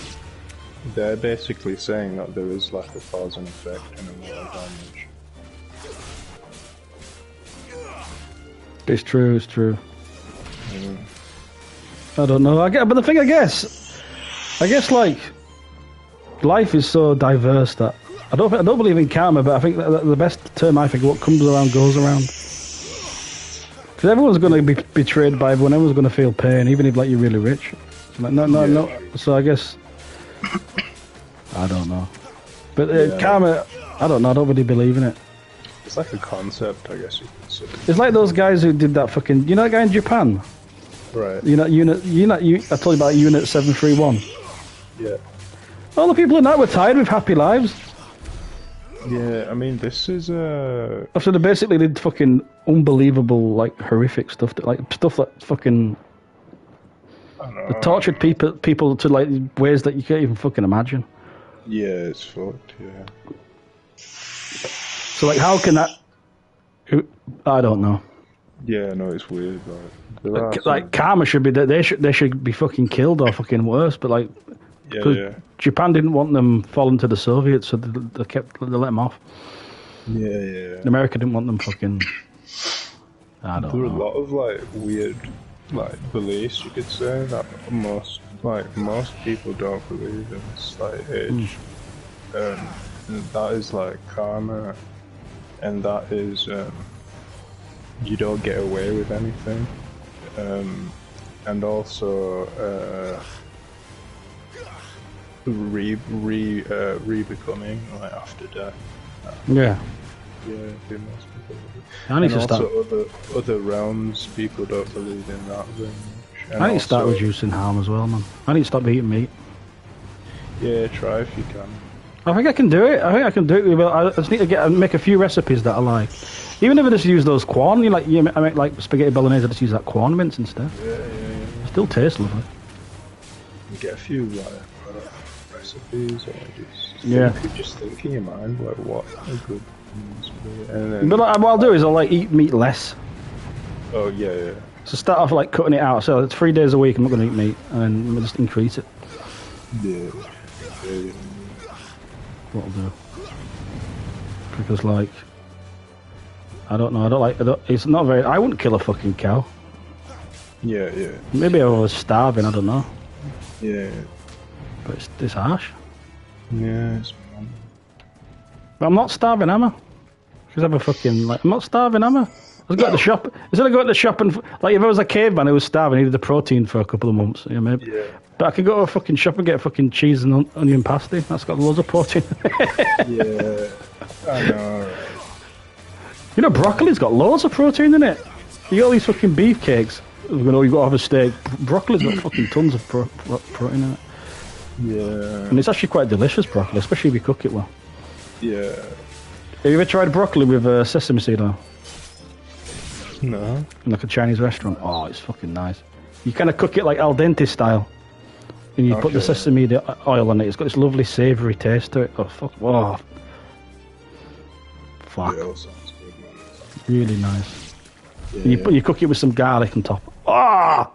They're basically saying that there is, like, a cause and effect in a moral dimension. It's true. I don't know. But the thing, I guess, like, life is so diverse that I don't believe in karma, but I think that the best term, I think, what comes around goes around. Because everyone's going to be betrayed by everyone. Everyone's going to feel pain, even if, like, you're really rich. So, like, no. So I guess I don't know. But karma, I don't know. I don't really believe in it. It's like a concept, I guess you could say. It's like those guys who did that fucking... You know that guy in Japan? Right. I told you about Unit 731. Yeah. All the people in that were tired with happy lives. Yeah, I mean, this is So they basically did fucking unbelievable, like, horrific stuff. Stuff that fucking... I don't know. They tortured people to, like, ways that you can't even fucking imagine. Yeah, it's fucked, yeah. So, like, how can that... I don't know. Yeah, no, it's weird, Like karma should be... They should be fucking killed or fucking worse, but, like... Yeah. Japan didn't want them falling to the Soviets, so they let them off. Yeah. America didn't want them fucking... I don't know. There are a lot of, like, weird, like, beliefs, you could say, that most people don't believe in this, like, age. And that is, like, karma, and that is, you don't get away with anything. And also, re-becoming, like, after death. Yeah. Yeah, most people do. And also other realms, people don't believe in that very much. And I need to start reducing harm as well, man. I need to stop eating meat. Yeah, try if you can. I think I can do it. I just need to make a few recipes that I like. Even if I just use those Quorn, I make like spaghetti bolognese, I just use that Quorn mince instead. Yeah. Still tastes lovely. You get a few like recipes, or just think in your mind like what a good means be. And then, but like, what I'll do is I'll like eat meat less. Oh yeah. So start off like cutting it out. So it's 3 days a week. I'm not going to eat meat, and then we'll just increase it. Yeah. What I'll do. Because like, I don't know. It's not very. I wouldn't kill a fucking cow. Yeah. Maybe I was starving. I don't know. Yeah. But it's harsh. Yeah. But I'm not starving, am I? Because I'm a fucking I'm not starving, am I? I go to the shop. Instead of going to the shop and like if I was a caveman who was starving, I needed the protein for a couple of months. Maybe. Yeah. But I could go to a fucking shop and get fucking cheese and onion pasty. That's got loads of protein. Yeah. I know. Right. Broccoli's got loads of protein in it. You got all these fucking beefcakes. You got to have a steak. Broccoli's got fucking tons of protein in it. Yeah. And it's actually quite delicious broccoli, especially if you cook it well. Yeah. Have you ever tried broccoli with sesame seed oil? No. In like a Chinese restaurant? Oh, it's fucking nice. You kind of cook it like al dente style. And you put the sesame oil on it. It's got this lovely savoury taste to it. Oh, fuck. Oh. Fuck. Yeah, sounds good, man. Really nice. Yeah, you cook it with some garlic on top. Ah!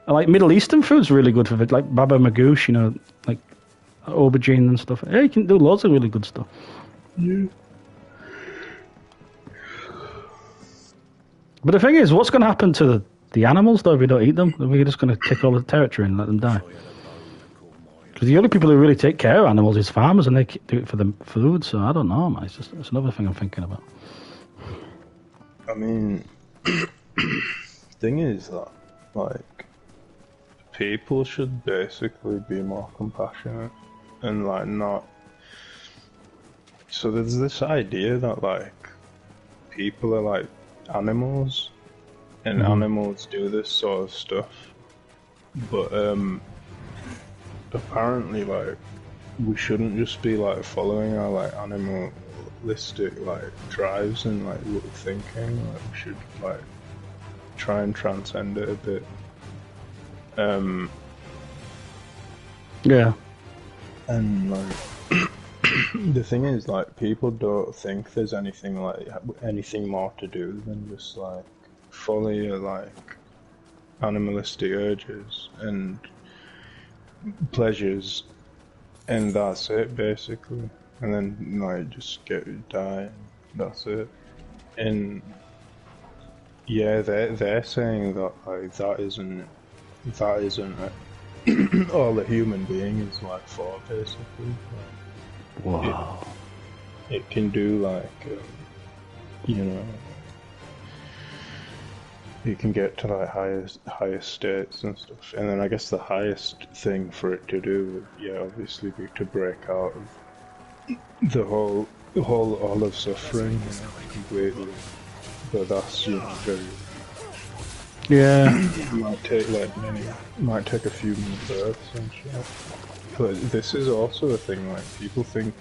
Like Middle Eastern food's really good for it, like baba magoosh, like aubergine and stuff. Yeah, you can do loads of really good stuff. Yeah. But the thing is, what's going to happen to the animals though if we don't eat them? Are we just going to take all the territory and let them die? Because the only people who really take care of animals is farmers, and they do it for the food. So I don't know, man. It's another thing I'm thinking about. I mean, thing is that like people should basically be more compassionate and like not. So there's this idea that like people are like animals, and animals do this sort of stuff, but apparently like we shouldn't just be like following our like animalistic like drives and like thinking. Like we should like try and transcend it a bit. Yeah. And like the thing is, like, people don't think there's anything more to do than just like follow your like animalistic urges and pleasures, and that's it basically. And then like just die. That's it. And yeah, they're saying that like that isn't all a human being is like for, basically. Like, wow. It can do like, it can get to like higher states and stuff. And then I guess the highest thing for it to do would, obviously be to break out of all of suffering completely. But that's, very... Yeah. Might take a few more births and shit. But this is also a thing, like, people think,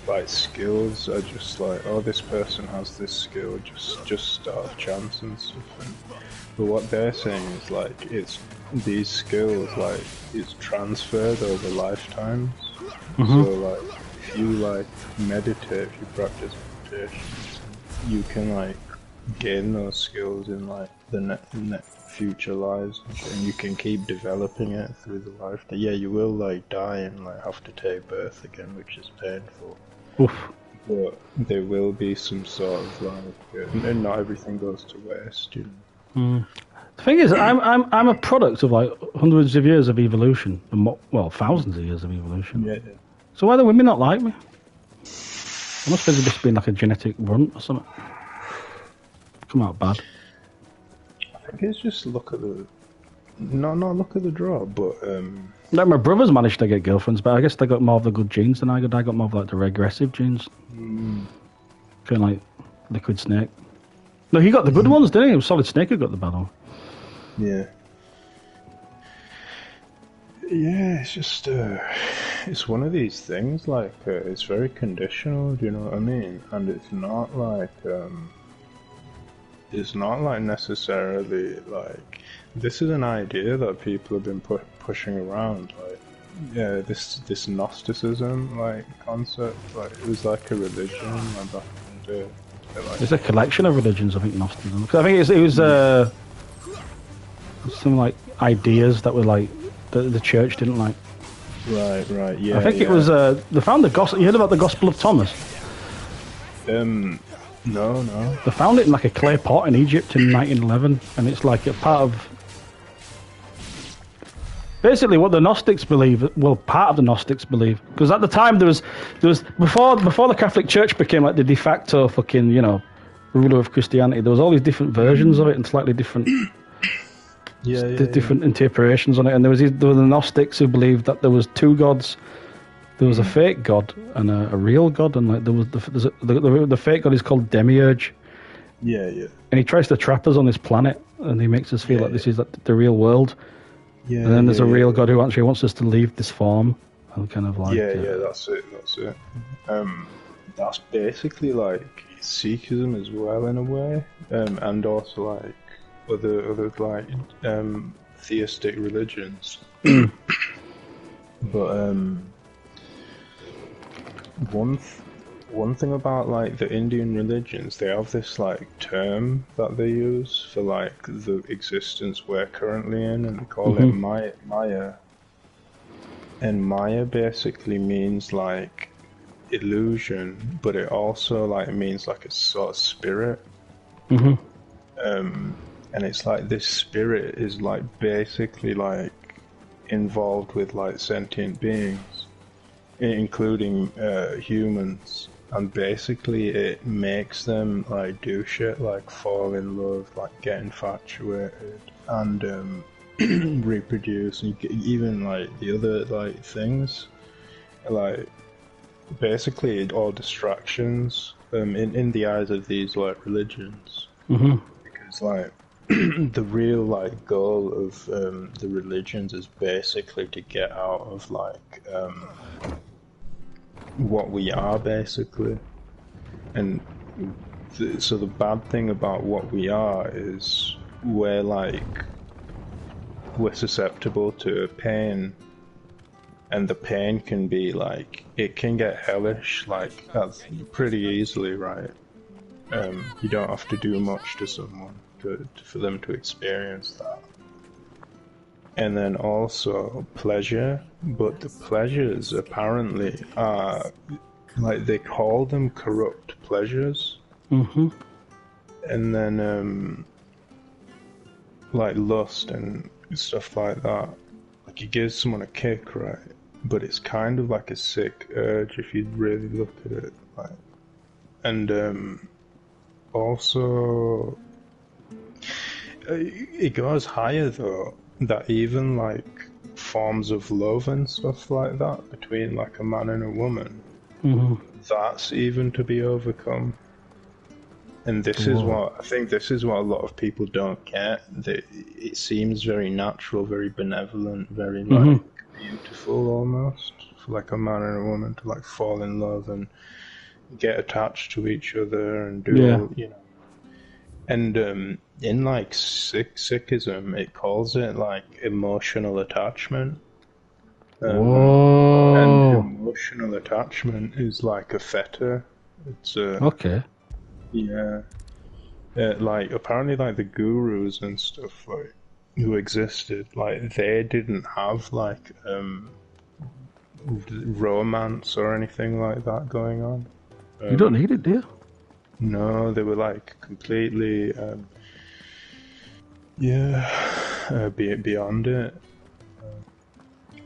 like, skills are just like, oh, this person has this skill, just out of chance and stuff. But what they're saying is, like, it's, these skills, like, it's transferred over lifetimes. So, like, if you, like, meditate, if you practice meditation, you can, like, gain those skills in, like, the future lives, and you can keep developing it through the life. Yeah, you will, like, die and, like, have to take birth again, which is painful. Oof. But there will be some sort of, like, and not everything goes to waste, you know. The thing is, I'm a product of, like, hundreds of years of evolution, and well, thousands of years of evolution. Yeah. So why do women not like me? I must be just being like a genetic runt or something. Come out bad. I think it's just look at the, not look at the draw, but Like my brothers managed to get girlfriends, but I guess they got more of the good genes than I got. I got more of like the regressive genes. Kind of like Liquid Snake. No, he got the good ones, didn't he? It was Solid Snake who got the bad one. yeah. Yeah, it's just, it's one of these things, like, it's very conditional, do you know what I mean? And it's not like necessarily, like, this is an idea that people have been pushing around, like, yeah, this Gnosticism, like, concept, like, it was like a religion, like, back in the day. Like, It's a collection of religions, I think, Gnosticism. Because I think it was some, like, ideas that were, like, the church didn't like. Right, yeah. I think it was, they found the gospel. You heard about the Gospel of Thomas? No. They found it in, like, a clay pot in Egypt in 1911, and it's, like, a part of... Basically, what the Gnostics believe, well, part of the Gnostics believe, because at the time there was before the Catholic Church became like the de facto fucking, you know, ruler of Christianity. There was all these different versions of it and slightly different, different interpretations on it. And there were the Gnostics who believed that there was two gods. There was a fake god and a real god, and like there was the fake god is called Demiurge. Yeah. And he tries to trap us on this planet, and he makes us feel like this is like the real world. Yeah, and then there's a real God who actually wants us to leave this form, and kind of like that's it. That's basically like Sikhism as well in a way, and also like other like theistic religions. But one thing about like the Indian religions, they have this like term that they use for like the existence we're currently in, and they call it Maya. And Maya basically means like illusion, but it also like means like a sort of spirit. And it's like this spirit is like basically like involved with like sentient beings, including humans. And basically it makes them like do shit like fall in love, like get infatuated, and reproduce, and even like the other like things, like basically all distractions in the eyes of these like religions. Because like the real like goal of the religions is basically to get out of like what we are basically, and so the bad thing about what we are is we're susceptible to pain, and the pain can be like, it can get hellish like that's pretty easily, right? You don't have to do much to someone for them to experience that. And then also pleasure, but the pleasures apparently are, like, they call them corrupt pleasures. And then, like lust and stuff like that, like it gives someone a kick, right? But it's kind of like a sick urge if you really look at it, like. And also, it goes higher though. That even like forms of love and stuff like that between like a man and a woman, that's even to be overcome. And this is what I think. This is what a lot of people don't get. That it seems very natural, very benevolent, very like beautiful almost, for like a man and a woman to like fall in love and get attached to each other and do all, you know. And in like Sikhism, it calls it like emotional attachment. And emotional attachment is like a feta. It's okay. Yeah. Like apparently, like the gurus and stuff like who existed, like they didn't have like romance or anything like that going on. You don't need it, do you? No, they were like completely, beyond it.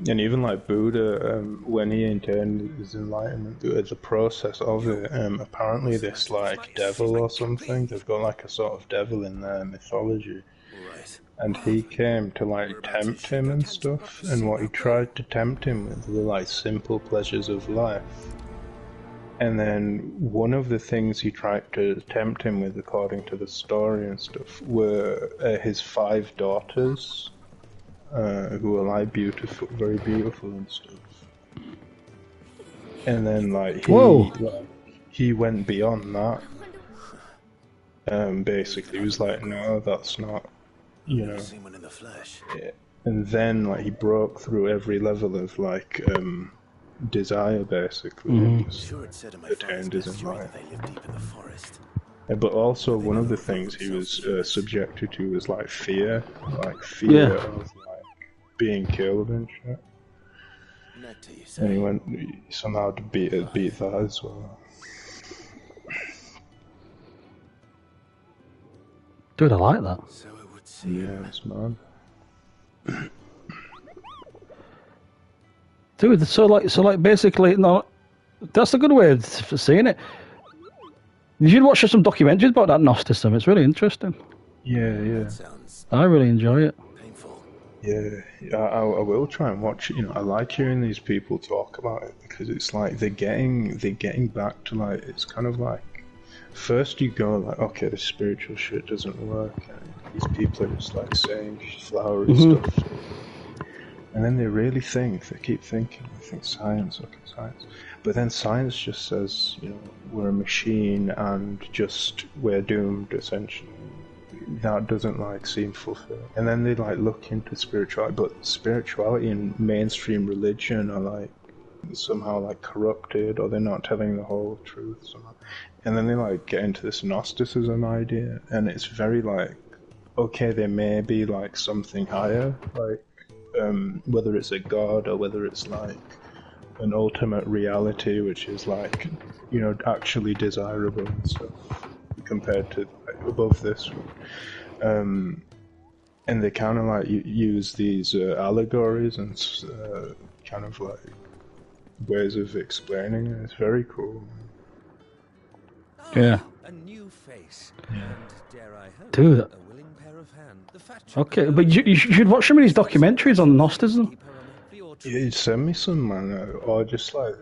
And even like Buddha, when he attained his enlightenment, the process of it, apparently this like devil or something, they've got like a sort of devil in their mythology. And he came to like tempt him and stuff, and what he tried to tempt him with were like simple pleasures of life. And then one of the things he tried to tempt him with, according to the story and stuff, were his 5 daughters, who were like beautiful, very beautiful and stuff. And then like he went beyond that. Basically, he was like, no, that's not, you know. And then like he broke through every level of like desire, basically. Attained his enlightenment. But also one of the things he was subjected to was like fear of like being killed and shit. And he went somehow to beat that as well. Dude, I like that. Yeah, it's mad. Dude, so like basically, no, that's a good way of seeing it. You should watch some documentaries about that Gnosticism. It's really interesting. Yeah. I really enjoy it. Yeah, I will try and watch it. You know, I like hearing these people talk about it because it's like they're getting back to like, it's kind of like, first you go like, okay, the spiritual shit doesn't work, and these people are just like saying flowery stuff. And then they really think, they keep thinking, they think science. But then science just says, you know, we're a machine and just we're doomed, essentially. That doesn't like seem fulfilling. And then they like look into spirituality, but spirituality and mainstream religion are like somehow like corrupted, or they're not telling the whole truth somehow. And then they like get into this Gnosticism idea, and it's very like, okay, there may be like something higher, like whether it's a god or whether it's like an ultimate reality, which is like, you know, actually desirable and stuff compared to like, above this one. And they kind of like use these allegories and kind of like ways of explaining it. It's very cool. Yeah. A new face. Dude. Okay, but you should watch some of these documentaries on Gnosticism. Yeah, send me some, man, or just like...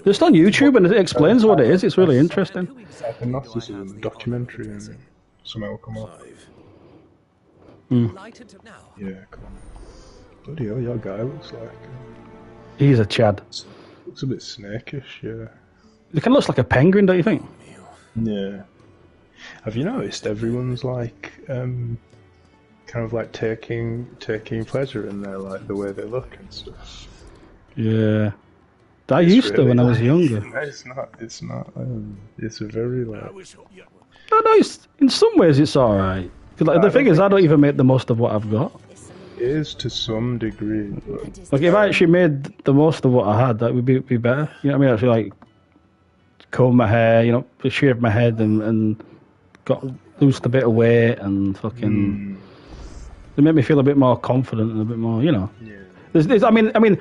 Just on YouTube, and it explains what it is. It's really interesting. Like a Gnosticism documentary, and something will come up. Yeah, come on. Bloody hell, your guy looks like... He's a Chad. Looks a bit snakish, yeah. He kind of looks like a penguin, don't you think? Yeah. Have you noticed everyone's like, kind of like taking pleasure in their like the way they look and stuff? Yeah. I used to when I was younger. No, it's not. It's a very like... No, in some ways it's alright. Like, the thing is, I don't even make the most of what I've got. It is to some degree. But... Like, if I actually made the most of what I had, that would be better. You know what I mean? Actually, like, comb my hair, you know, shave my head and lost a bit of weight and fucking... It made me feel a bit more confident and a bit more, you know. Yeah. I mean,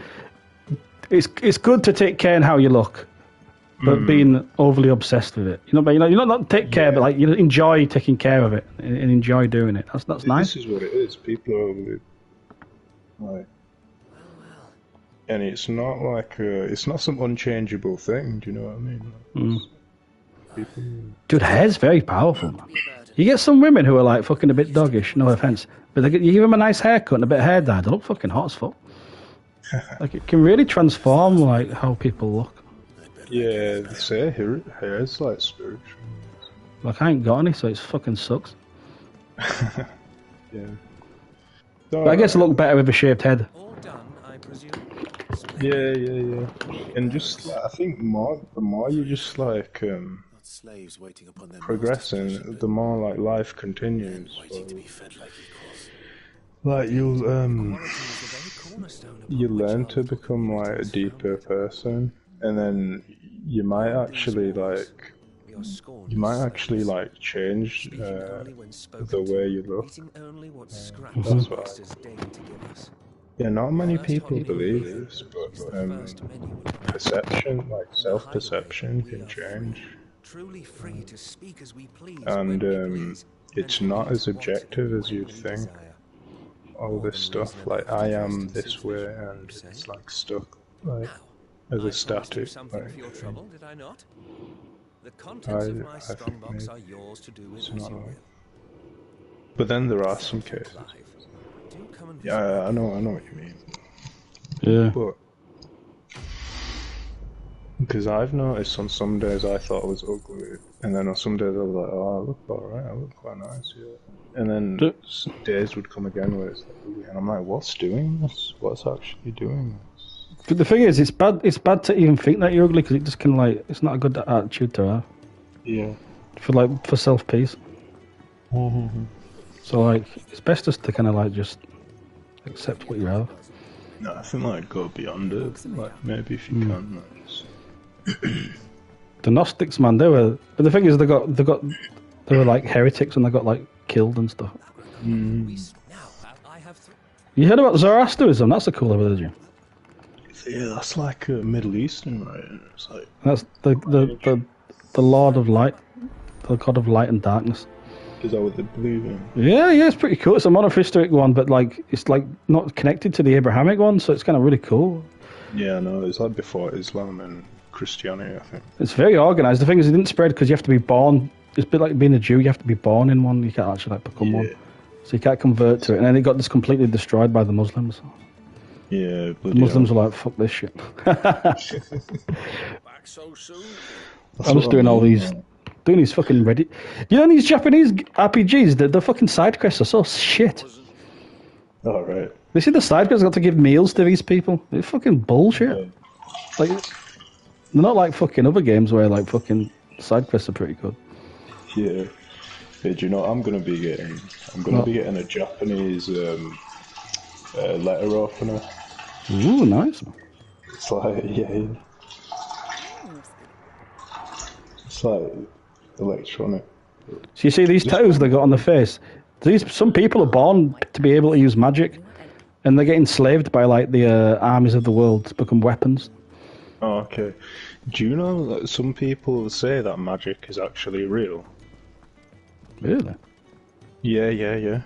it's good to take care in how you look, but being overly obsessed with it, you know. But you know, not take care, but like you enjoy taking care of it and enjoy doing it. That's nice. This is what it is. People are overly like, and it's not like it's not some unchangeable thing. Do you know what I mean? People. Dude, hair's very powerful, man. You get some women who are like fucking a bit doggish, no offense, but you give them a nice haircut and a bit of hair dye, they look fucking hot as fuck. Like, it can really transform like how people look. Yeah, they say hair's like spiritual. Like, I ain't got any, so it fucking sucks. Yeah. But I guess it look better with a shaved head. All done, I presume. Yeah. And just, I think the more you just like Not slaves waiting upon their progressing, masters to worship, the more like life continues. waiting to be fed like equals. Like you'll Quality is the very cornerstone upon you which learn our to become like a greatness is deeper founded. person, and then you might actually like We are scorned you might as actually slaves, like change speaking only when spoken the to, way you look. eating only what scraps That's the why. masters deign to give us. Yeah, not many First people holiday believe is this, the but first menu of the perception, like In the hideaway, self-perception, we can are change, free, truly free to speak as we please, and when we please, it's and not eat as what objective and as when you'd we think. desire. All More this than stuff, reasonable like for I the am first this instance, way, you and say? it's like stuck, like Now, as I a promised you static. something Like for your thing. trouble, did I not? The contents of my I strongbox think are yours to do with it's as not you right. will. But then there are Thank some you, cases. Clive. Do come and visit Yeah, me. I know what you mean. Yeah. But because I've noticed on some days I thought I was ugly, and then on some days I was like, oh, I look alright, I look quite nice, yeah. And then days would come again where it's like ugly, and I'm like, what's doing this? What's actually doing this? But the thing is, it's bad. It's bad to even think that you're ugly because it just can like. It's not a good attitude to have. Yeah. For self peace. Mm-hmm. So like, it's best just to kind of like just accept what you have. No, I think like go beyond it. Like maybe if you can. Like, just... The Gnostics, man, they were. But the thing is, they were like heretics and they got like killed and stuff. You heard about Zoroastrianism? That's a cool religion. Yeah, that's like Middle Eastern, right? It's like That's the Lord of Light, the God of Light and Darkness. Is that what they believe in? Yeah, it's pretty cool. It's a monotheistic one, but like it's like not connected to the Abrahamic one, so it's kind of really cool. Yeah, no, it's like before Islam and Christianity, I think. It's very organised. The thing is, it didn't spread because you have to be born. It's a bit like being a Jew. You have to be born in one. You can't actually like become one. So you can't convert to it. And then it got just completely destroyed by the Muslims. Yeah, the Muslims were like, fuck this shit. Back so soon? I'm just doing all these fucking Reddit. You know these Japanese RPGs, the fucking side quests are so shit. Oh, right. They see the side quests got to give meals to these people. They're fucking bullshit. Yeah. Like, they're not like fucking other games where like fucking side quests are pretty good. Yeah. Hey, do you know what I'm gonna be getting? I'm gonna be getting a Japanese letter opener. Ooh, nice. It's like it's like electronic. So you see these tattoos they got on the face. Some people are born to be able to use magic, and they get enslaved by like the armies of the world to become weapons. Oh, okay. Do you know that some people say that magic is actually real? Really? Yeah.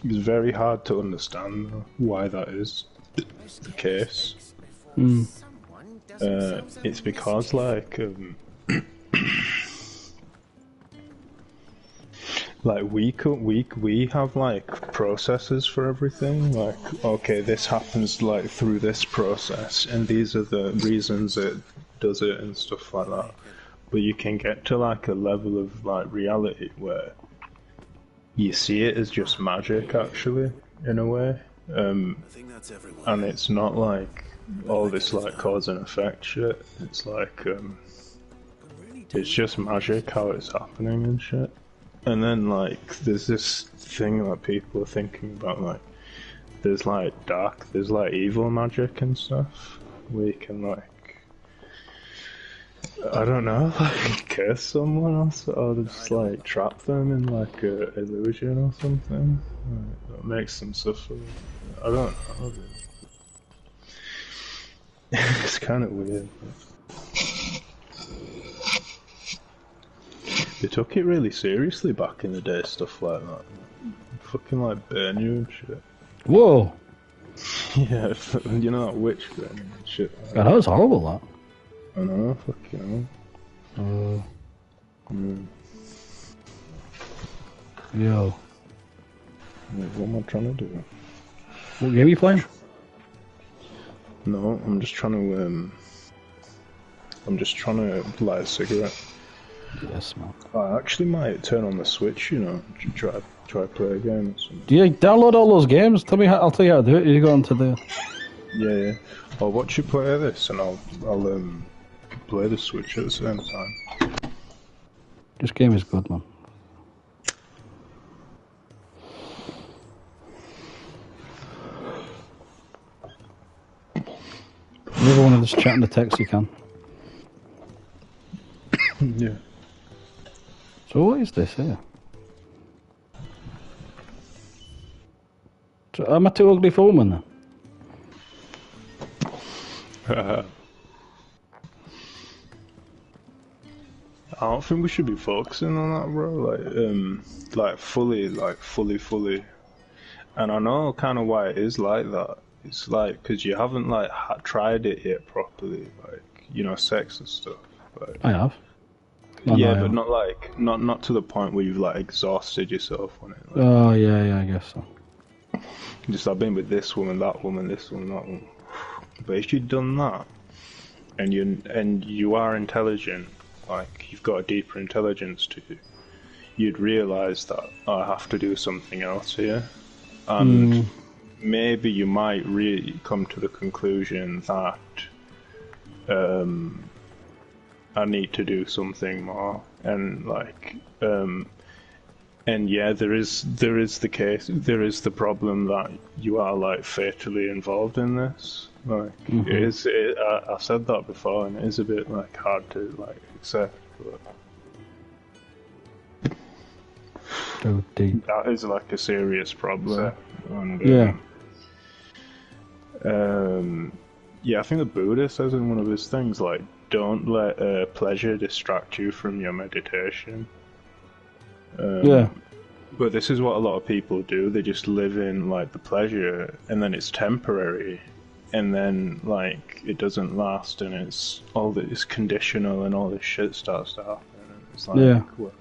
It's very hard to understand why that is the case. It's because like like we have like processes for everything. Like, okay, this happens like through this process, and these are the reasons it does it and stuff like that. But you can get to like a level of like reality where you see it as just magic, actually, in a way. And it's not like all this like cause and effect shit. It's like it's just magic how it's happening and shit. And then like there's this thing that people are thinking about, like there's like evil magic and stuff where you can like, I don't know, like curse someone or just like trap them in like a illusion or something that makes them suffer. I don't know. It's kind of weird. They took it really seriously back in the day, stuff like that. Fucking like burn you and shit. Whoa. Yeah, you know that witch burn and shit. God, that was horrible, that. I know, fucking hell. Yo. What am I trying to do? What game are you playing? No, I'm just trying to light a cigarette. Yes, man. I actually might turn on the Switch, you know, try play a game or something. Do you download all those games? Tell me I'll tell you how to do it. You go onto the... Yeah. I'll watch you play this and I'll play the Switch at the same time. This game is good, man. If you ever want to just chat in the text, you can. Yeah. So what is this here? So, am I too ugly for a woman then? I don't think we should be focusing on that, bro. Like fully. And I know kind of why it is like that. It's like because you haven't like tried it yet properly, like you know, sex and stuff. Like, I have. But not like not to the point where you've like exhausted yourself on it. Like, oh yeah, I guess so. just I've been with this woman, that woman, this one, that one. But if you've done that, and you are intelligent, like you've got a deeper intelligence to you, you'd realise that I have to do something else here, and maybe you might really come to the conclusion that I need to do something more, and like and yeah, there is the case, there is the problem that you are like fatally involved in this. Like I said that before, and it is a bit like hard to like accept, but so deep. That is like a serious problem. And, yeah, I think the Buddha says in one of his things, like, don't let pleasure distract you from your meditation. But this is what a lot of people do. They just live in like the pleasure, and then it's temporary, and then like it doesn't last, and it's all this conditional, and all this shit starts to happen. And it's like, well,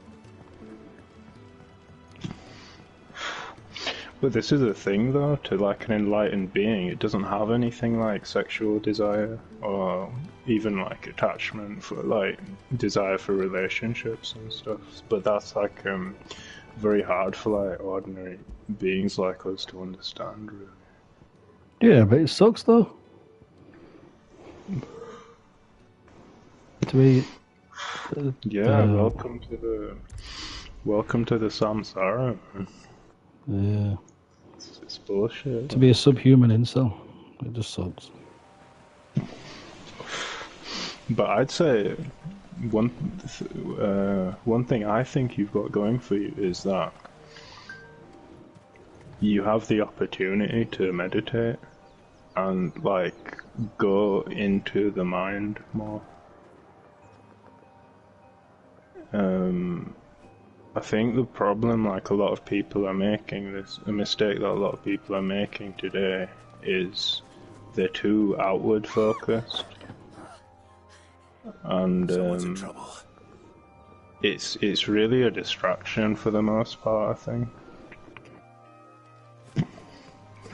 but this is a thing though, to like an enlightened being, it doesn't have anything like sexual desire or even like attachment for like desire for relationships and stuff. But that's like very hard for like ordinary beings like us to understand, really. Yeah, but it sucks though. To be welcome to the samsara. Yeah. It's bullshit. To be a subhuman incel, it just sucks. But I'd say one thing I think you've got going for you is that you have the opportunity to meditate and like go into the mind more. I think the problem, like a lot of people are making a mistake that a lot of people are making today, is they're too outward focused, and Someone's in trouble. It's really a distraction for the most part, I think.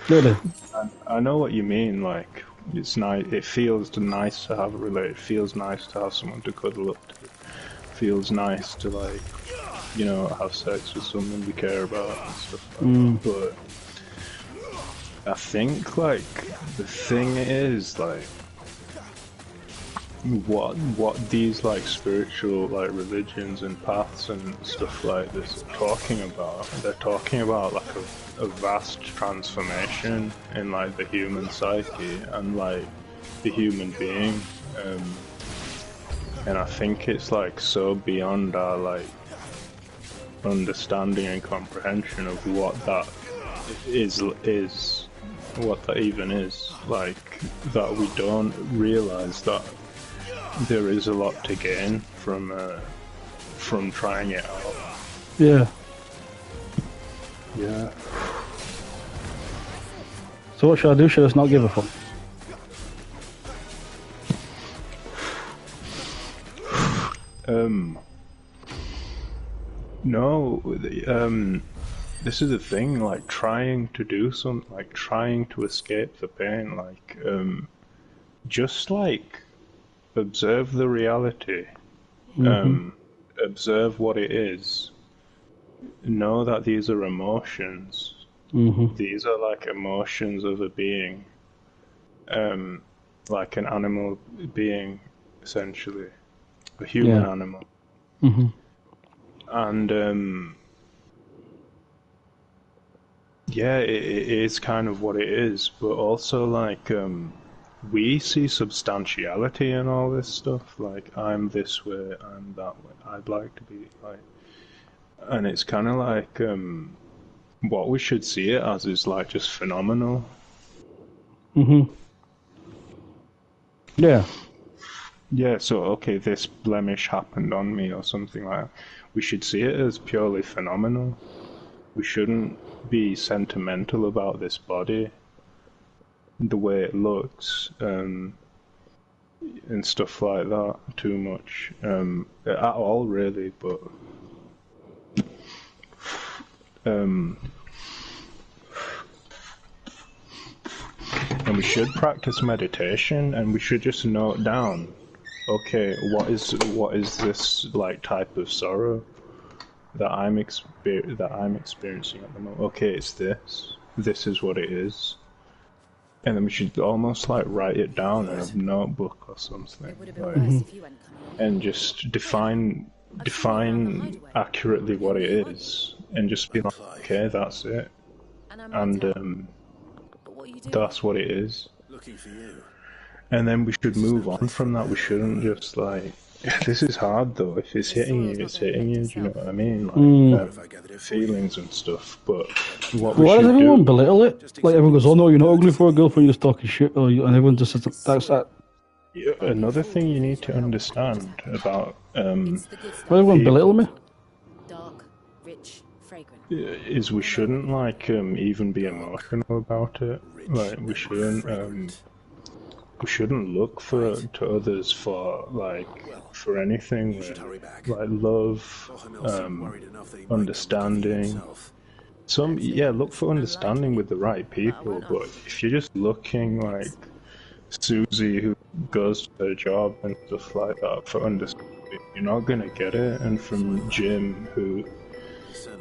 Really? I know what you mean. Like it's nice. It feels nice to have a relate. It feels nice to have someone to cuddle up to. It feels nice to like, you know, have sex with someone we care about and stuff like that. But I think like the thing is like what these like spiritual like religions and paths and stuff like this are talking about. They're talking about like a vast transformation in like the human psyche and like the human being. And I think it's like so beyond our like understanding and comprehension of what that is what that even is, like that we don't realize that there is a lot to gain from trying it out. Yeah. So what should I do? Should I just not give a fuck? No, this is the thing, like, trying to do something, like, trying to escape the pain, like, just, like, observe the reality, observe what it is, know that these are emotions, these are, like, emotions of a being, like an animal being, essentially, a human animal. And, yeah, it is kind of what it is, but also, like, we see substantiality in all this stuff, like, I'm this way, I'm that way, I'd like to be, like, and it's kind of like, what we should see it as is, like, just phenomenal. Yeah. Yeah, so, okay, this blemish happened on me or something like that. We should see it as purely phenomenal. We shouldn't be sentimental about this body, the way it looks, and stuff like that too much, at all really, but and we should practice meditation, and we should just note down, okay, what is this, like, type of sorrow that I'm experiencing at the moment? Okay, it's this. This is what it is. And then we should almost, like, write it down in a notebook or something, like, and just define accurately what it is, and just be like, okay, that's it, and that's what it is. Looking for you. And then we should move on from that. We shouldn't just, like, this is hard though. If it's hitting you, it's hitting you. Do you know what I mean? Like, feelings and stuff. But what we Why does should everyone do... belittle it? Like, everyone goes, "Oh no, you're not ugly for a girlfriend. You're just talking shit." And everyone just says, "That's that." Another thing you need to understand about Why everyone belittle me? Dark, rich, fragrant. is we shouldn't, like, even be emotional about it. Like, we shouldn't look to others for, like, for anything, like love, understanding. Look for understanding with the right people, but if you're just looking like Susie who goes to her job and stuff like that for understanding, you're not gonna get it. And from Jim who,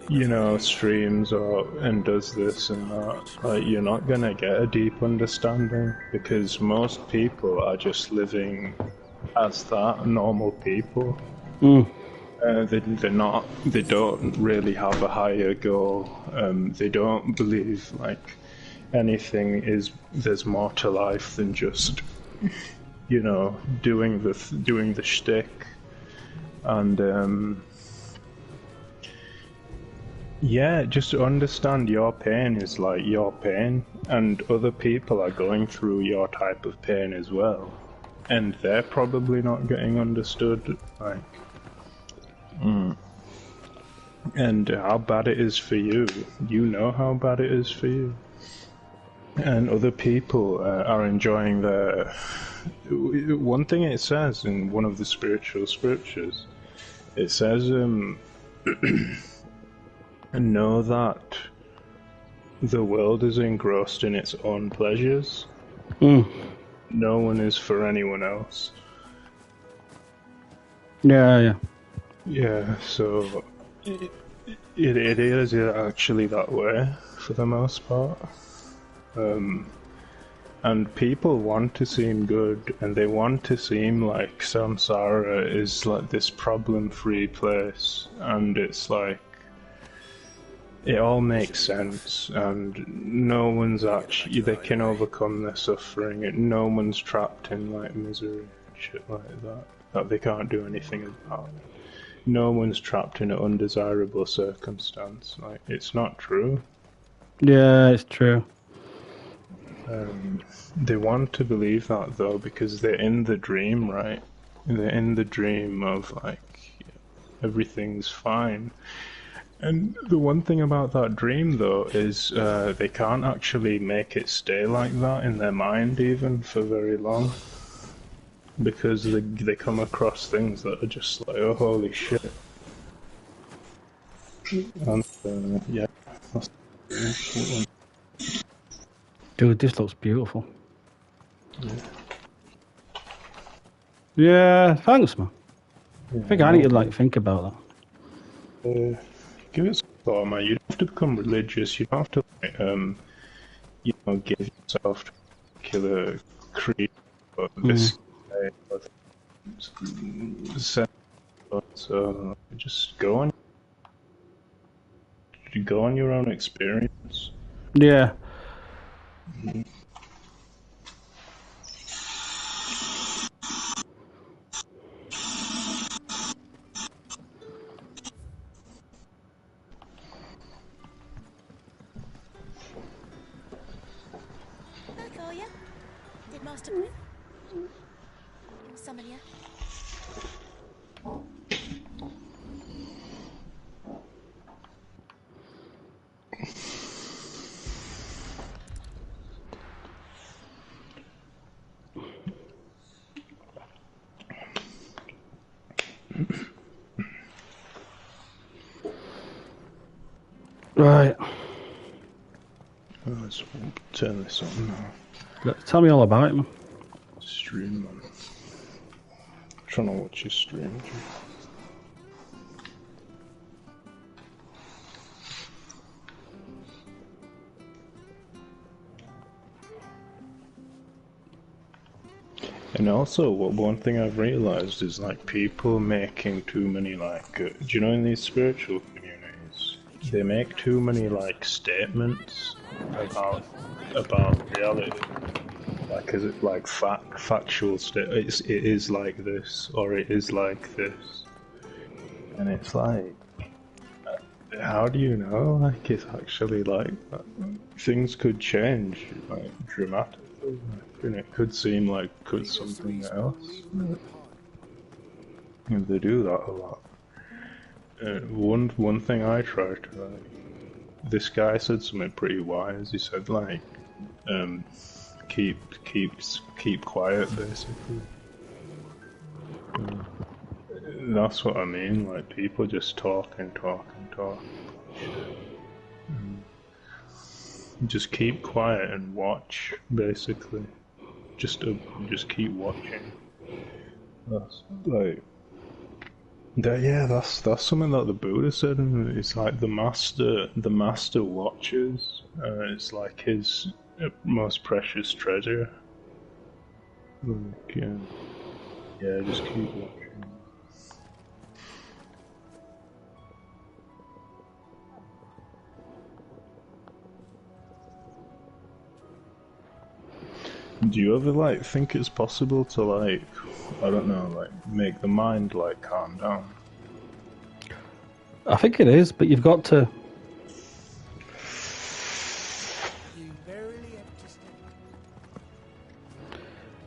you know, streams and does this and that, like, you're not gonna get a deep understanding, because most people are just living as that, normal people. They don't really have a higher goal. They don't believe, like, there's more to life than just, you know, doing the shtick. And yeah, just to understand your pain is like your pain, and other people are going through your type of pain as well, and they're probably not getting understood, like, and how bad it is for you. You know how bad it is for you, and other people are enjoying their... One thing it says in one of the spiritual scriptures, it says, know that the world is engrossed in its own pleasures. No one is for anyone else. Yeah. Yeah, so it is actually that way for the most part. And people want to seem good, and they want to seem like samsara is like this problem-free place, and it's like, it all makes sense, and no one's actually, they can overcome their suffering, and no one's trapped in, like, misery and shit like that they can't do anything about. No one's trapped in an undesirable circumstance. Like, it's not true. Yeah, it's true. They want to believe that though, because they're in the dream, right? They're in the dream of, like, everything's fine. And the one thing about that dream, though, is they can't actually make it stay like that in their mind even for very long. because they come across things that are just like, oh, holy shit. And, yeah. Dude, this looks beautiful. Yeah, thanks, man. Yeah, I think I need to like think about that. Give it some thought, man. You don't have to become religious. You don't have to, like, give yourself to a particular creed or this guy or so just go on your own experience. Yeah. Back are you? Did Master Blue? Summon you? Right. Let's turn this on now. Tell me all about it, man. Stream, man. I'm trying to watch your stream. And also, one thing I've realized is like people making too many like, do you know in these spiritual communities, they make too many like statements about reality. Like, is it like factual it is like this or it is like this, and it's like, how do you know? Like, it's actually like things could change like dramatically. And it could seem like something else. And they do that a lot. One thing I tried to, this guy said something pretty wise. He said like, keep quiet, basically. That's what I mean. Like people just talk and talk and talk. Just keep quiet and watch, basically. Just keep watching. That's like that's something that the Buddha said, and it's like the master watches. It's like his most precious treasure. Like, yeah, just keep watching. Do you ever like think it's possible to like, I don't know, like make the mind like calm down? I think it is, but you've got to.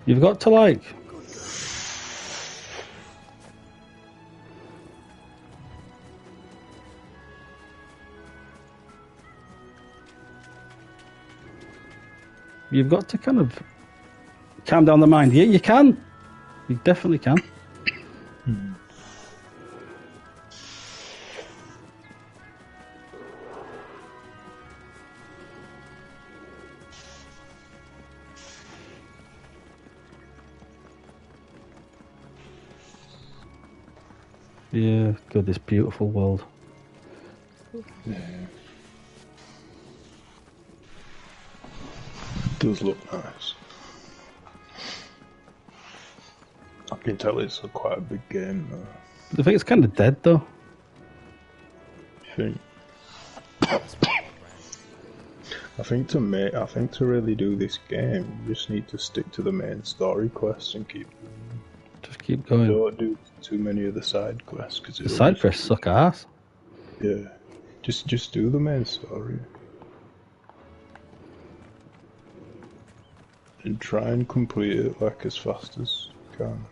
You've got to like. You've got to kind of calm down the mind. Yeah, you can. You definitely can. Yeah, God, this beautiful world. Yeah. It does look nice. I can tell it's quite a big game though. I think it's kind of dead though. I think to really do this game, you just need to stick to the main story quests and keep going. Don't do too many of the side quests because the side quests suck ass. Yeah, just do the main story and try and complete it like as fast as you can.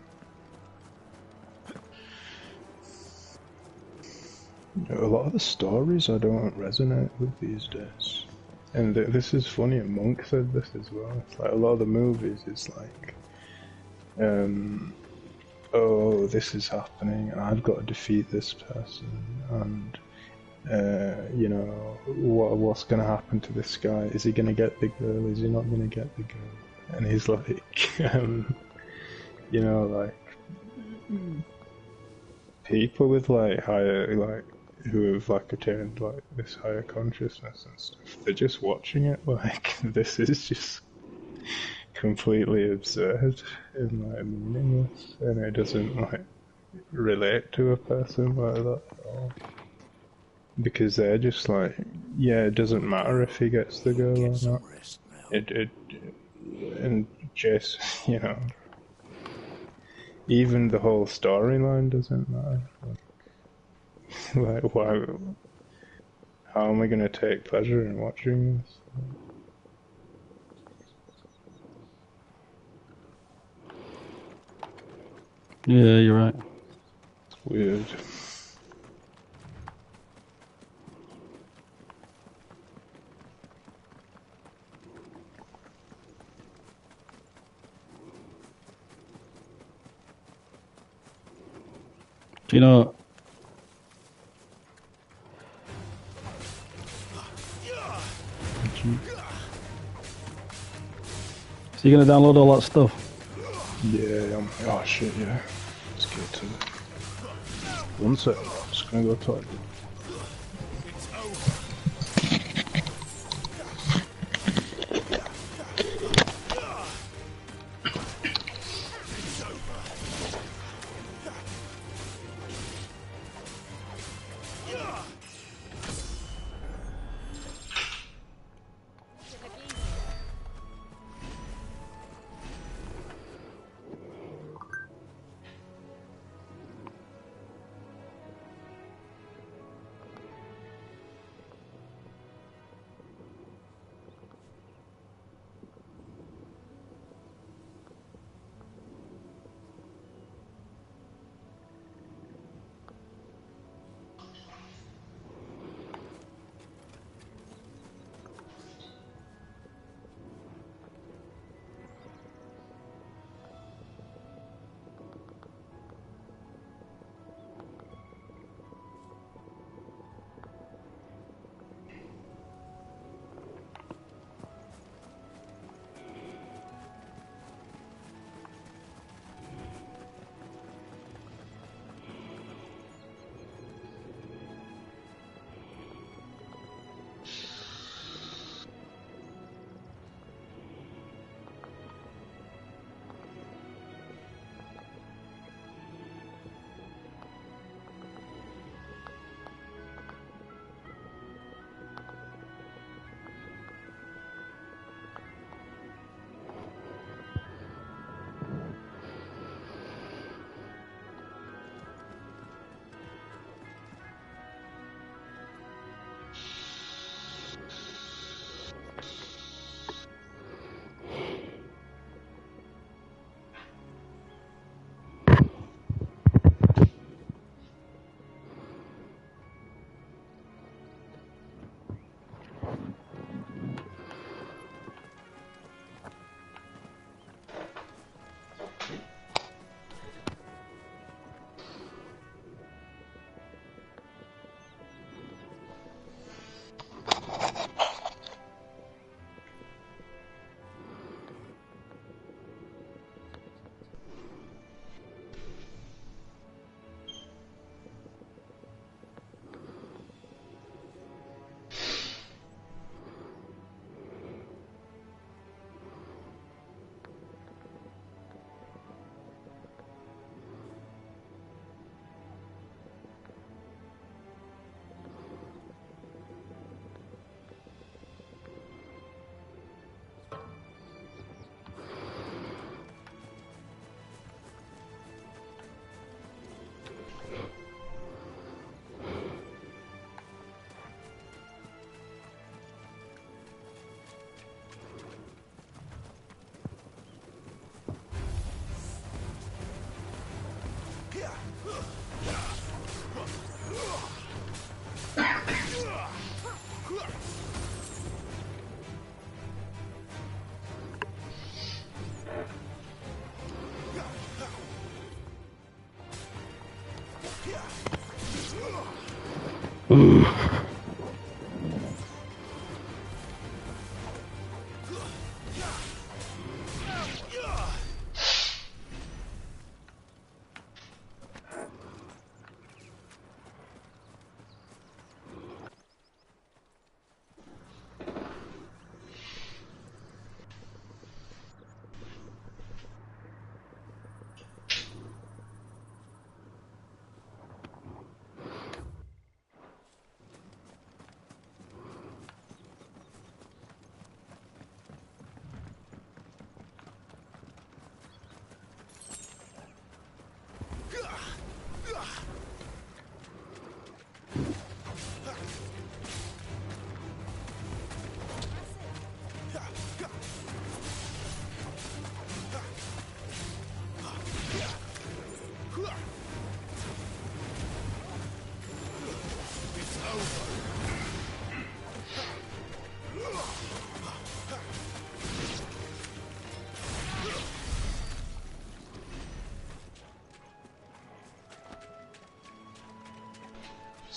A lot of the stories I don't resonate with these days. And this is funny, and Monk said this as well. It's like a lot of the movies, it's like oh, this is happening, and I've got to defeat this person, and you know, what's going to happen to this guy? Is he going to get the girl? Is he not going to get the girl? And he's like, you know, like, people with like higher, like, who have like attained like this higher consciousness and stuff, they're just watching it like, this is just completely absurd and like meaningless, and it doesn't like relate to a person like that at all. Because they're just like, yeah, it doesn't matter if he gets the girl or not. And just, you know, even the whole storyline doesn't matter. Like, why? How am I gonna take pleasure in watching this? Yeah, you're right. It's weird. Do you know? So you're gonna download all that stuff? Yeah, oh shit, yeah. Let's get to it. One sec, I'm just gonna go toilet.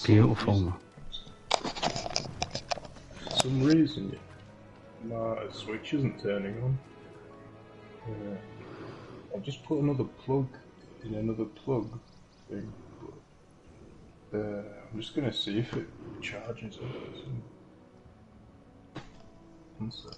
Beautiful. For some reason, my switch isn't turning on. I've just put another plug in another plug thing. But, I'm just gonna see if it charges it. One sec.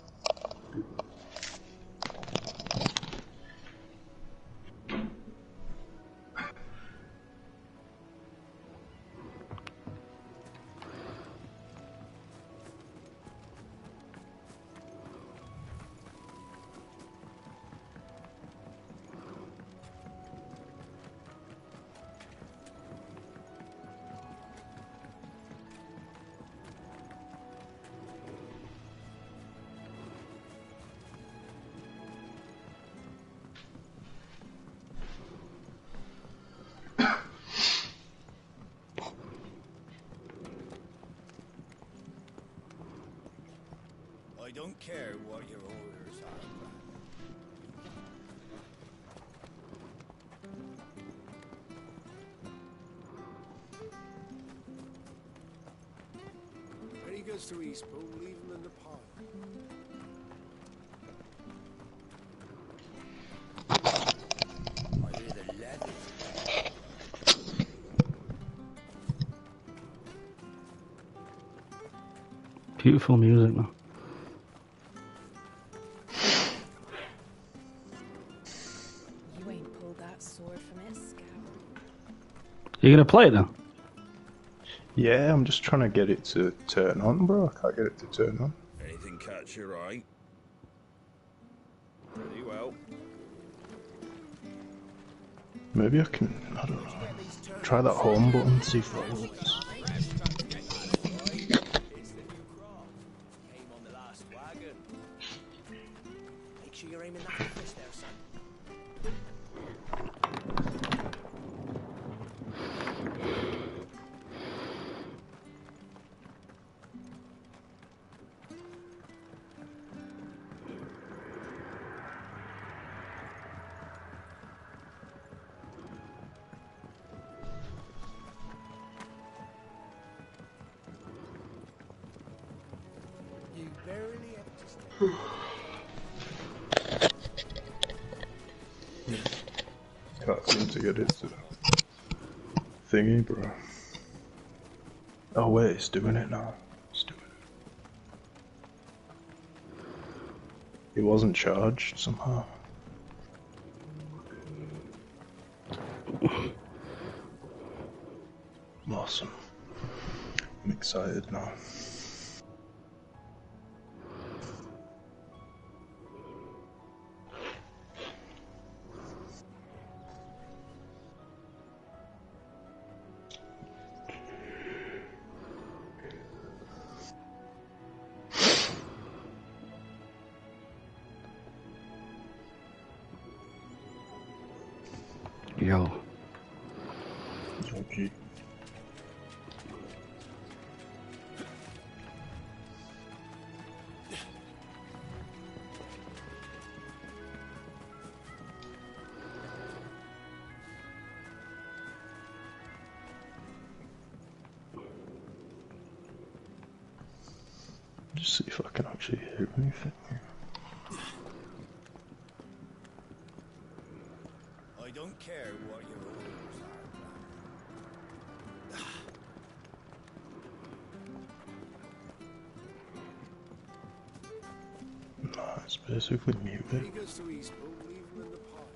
I don't care what your orders are, Brad. When he goes to Eastpool, leave him in the pile. I hear the leather. Beautiful music, man. You ain't pulled that sword from its scout. You gonna play it then? Yeah, I'm just trying to get it to turn on, bro. I can't get it to turn on. Anything catch your eye? Pretty well. Maybe I can, I don't know, try that home button, see if that works. It's the new crop. Came on the last wagon. Make sure you're aiming that for fish there, son. You barely have to Can't seem to get it to thingy, bro. Oh wait, it's doing it now. It's doing it. It wasn't charged somehow. Awesome. I'm excited now. Yo. Okay. Just see if I can actually hear anything. I don't care what your orders are. Nah, it's basically music. He goes to Eastpool, leave him in the pot.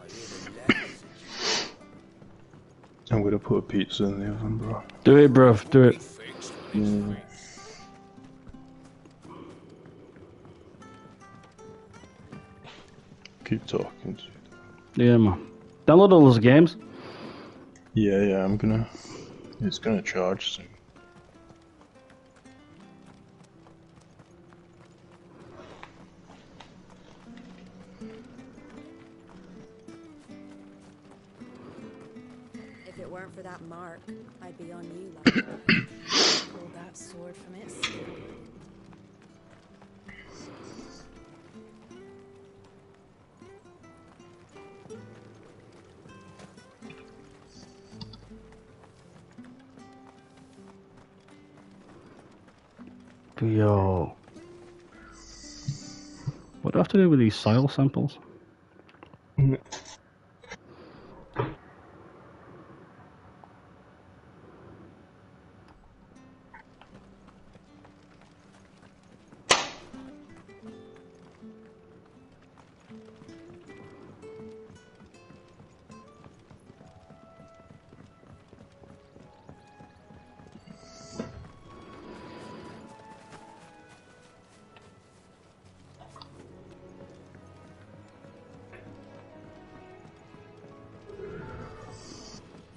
I hear the letters. I'm gonna put a pizza in the oven, bro. Do it, bruv. Do it. Keep talking to you. Yeah, man. Download all those games. Yeah, I'm gonna... It's gonna charge soon. If it weren't for that mark, I'd be on you like pulled that sword from its skin. Yo. What do I have to do with these soil samples?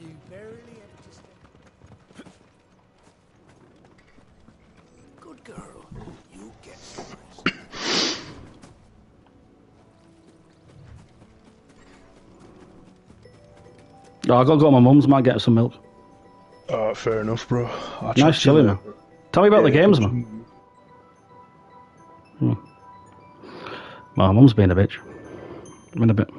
You barely ever just... Good girl. You get some rest. Oh, I gotta go to my mum's, might get some milk. Fair enough, bro. Nice chilling, man. Tell me about the games, man. My mum's being a bitch. I'm in a bit.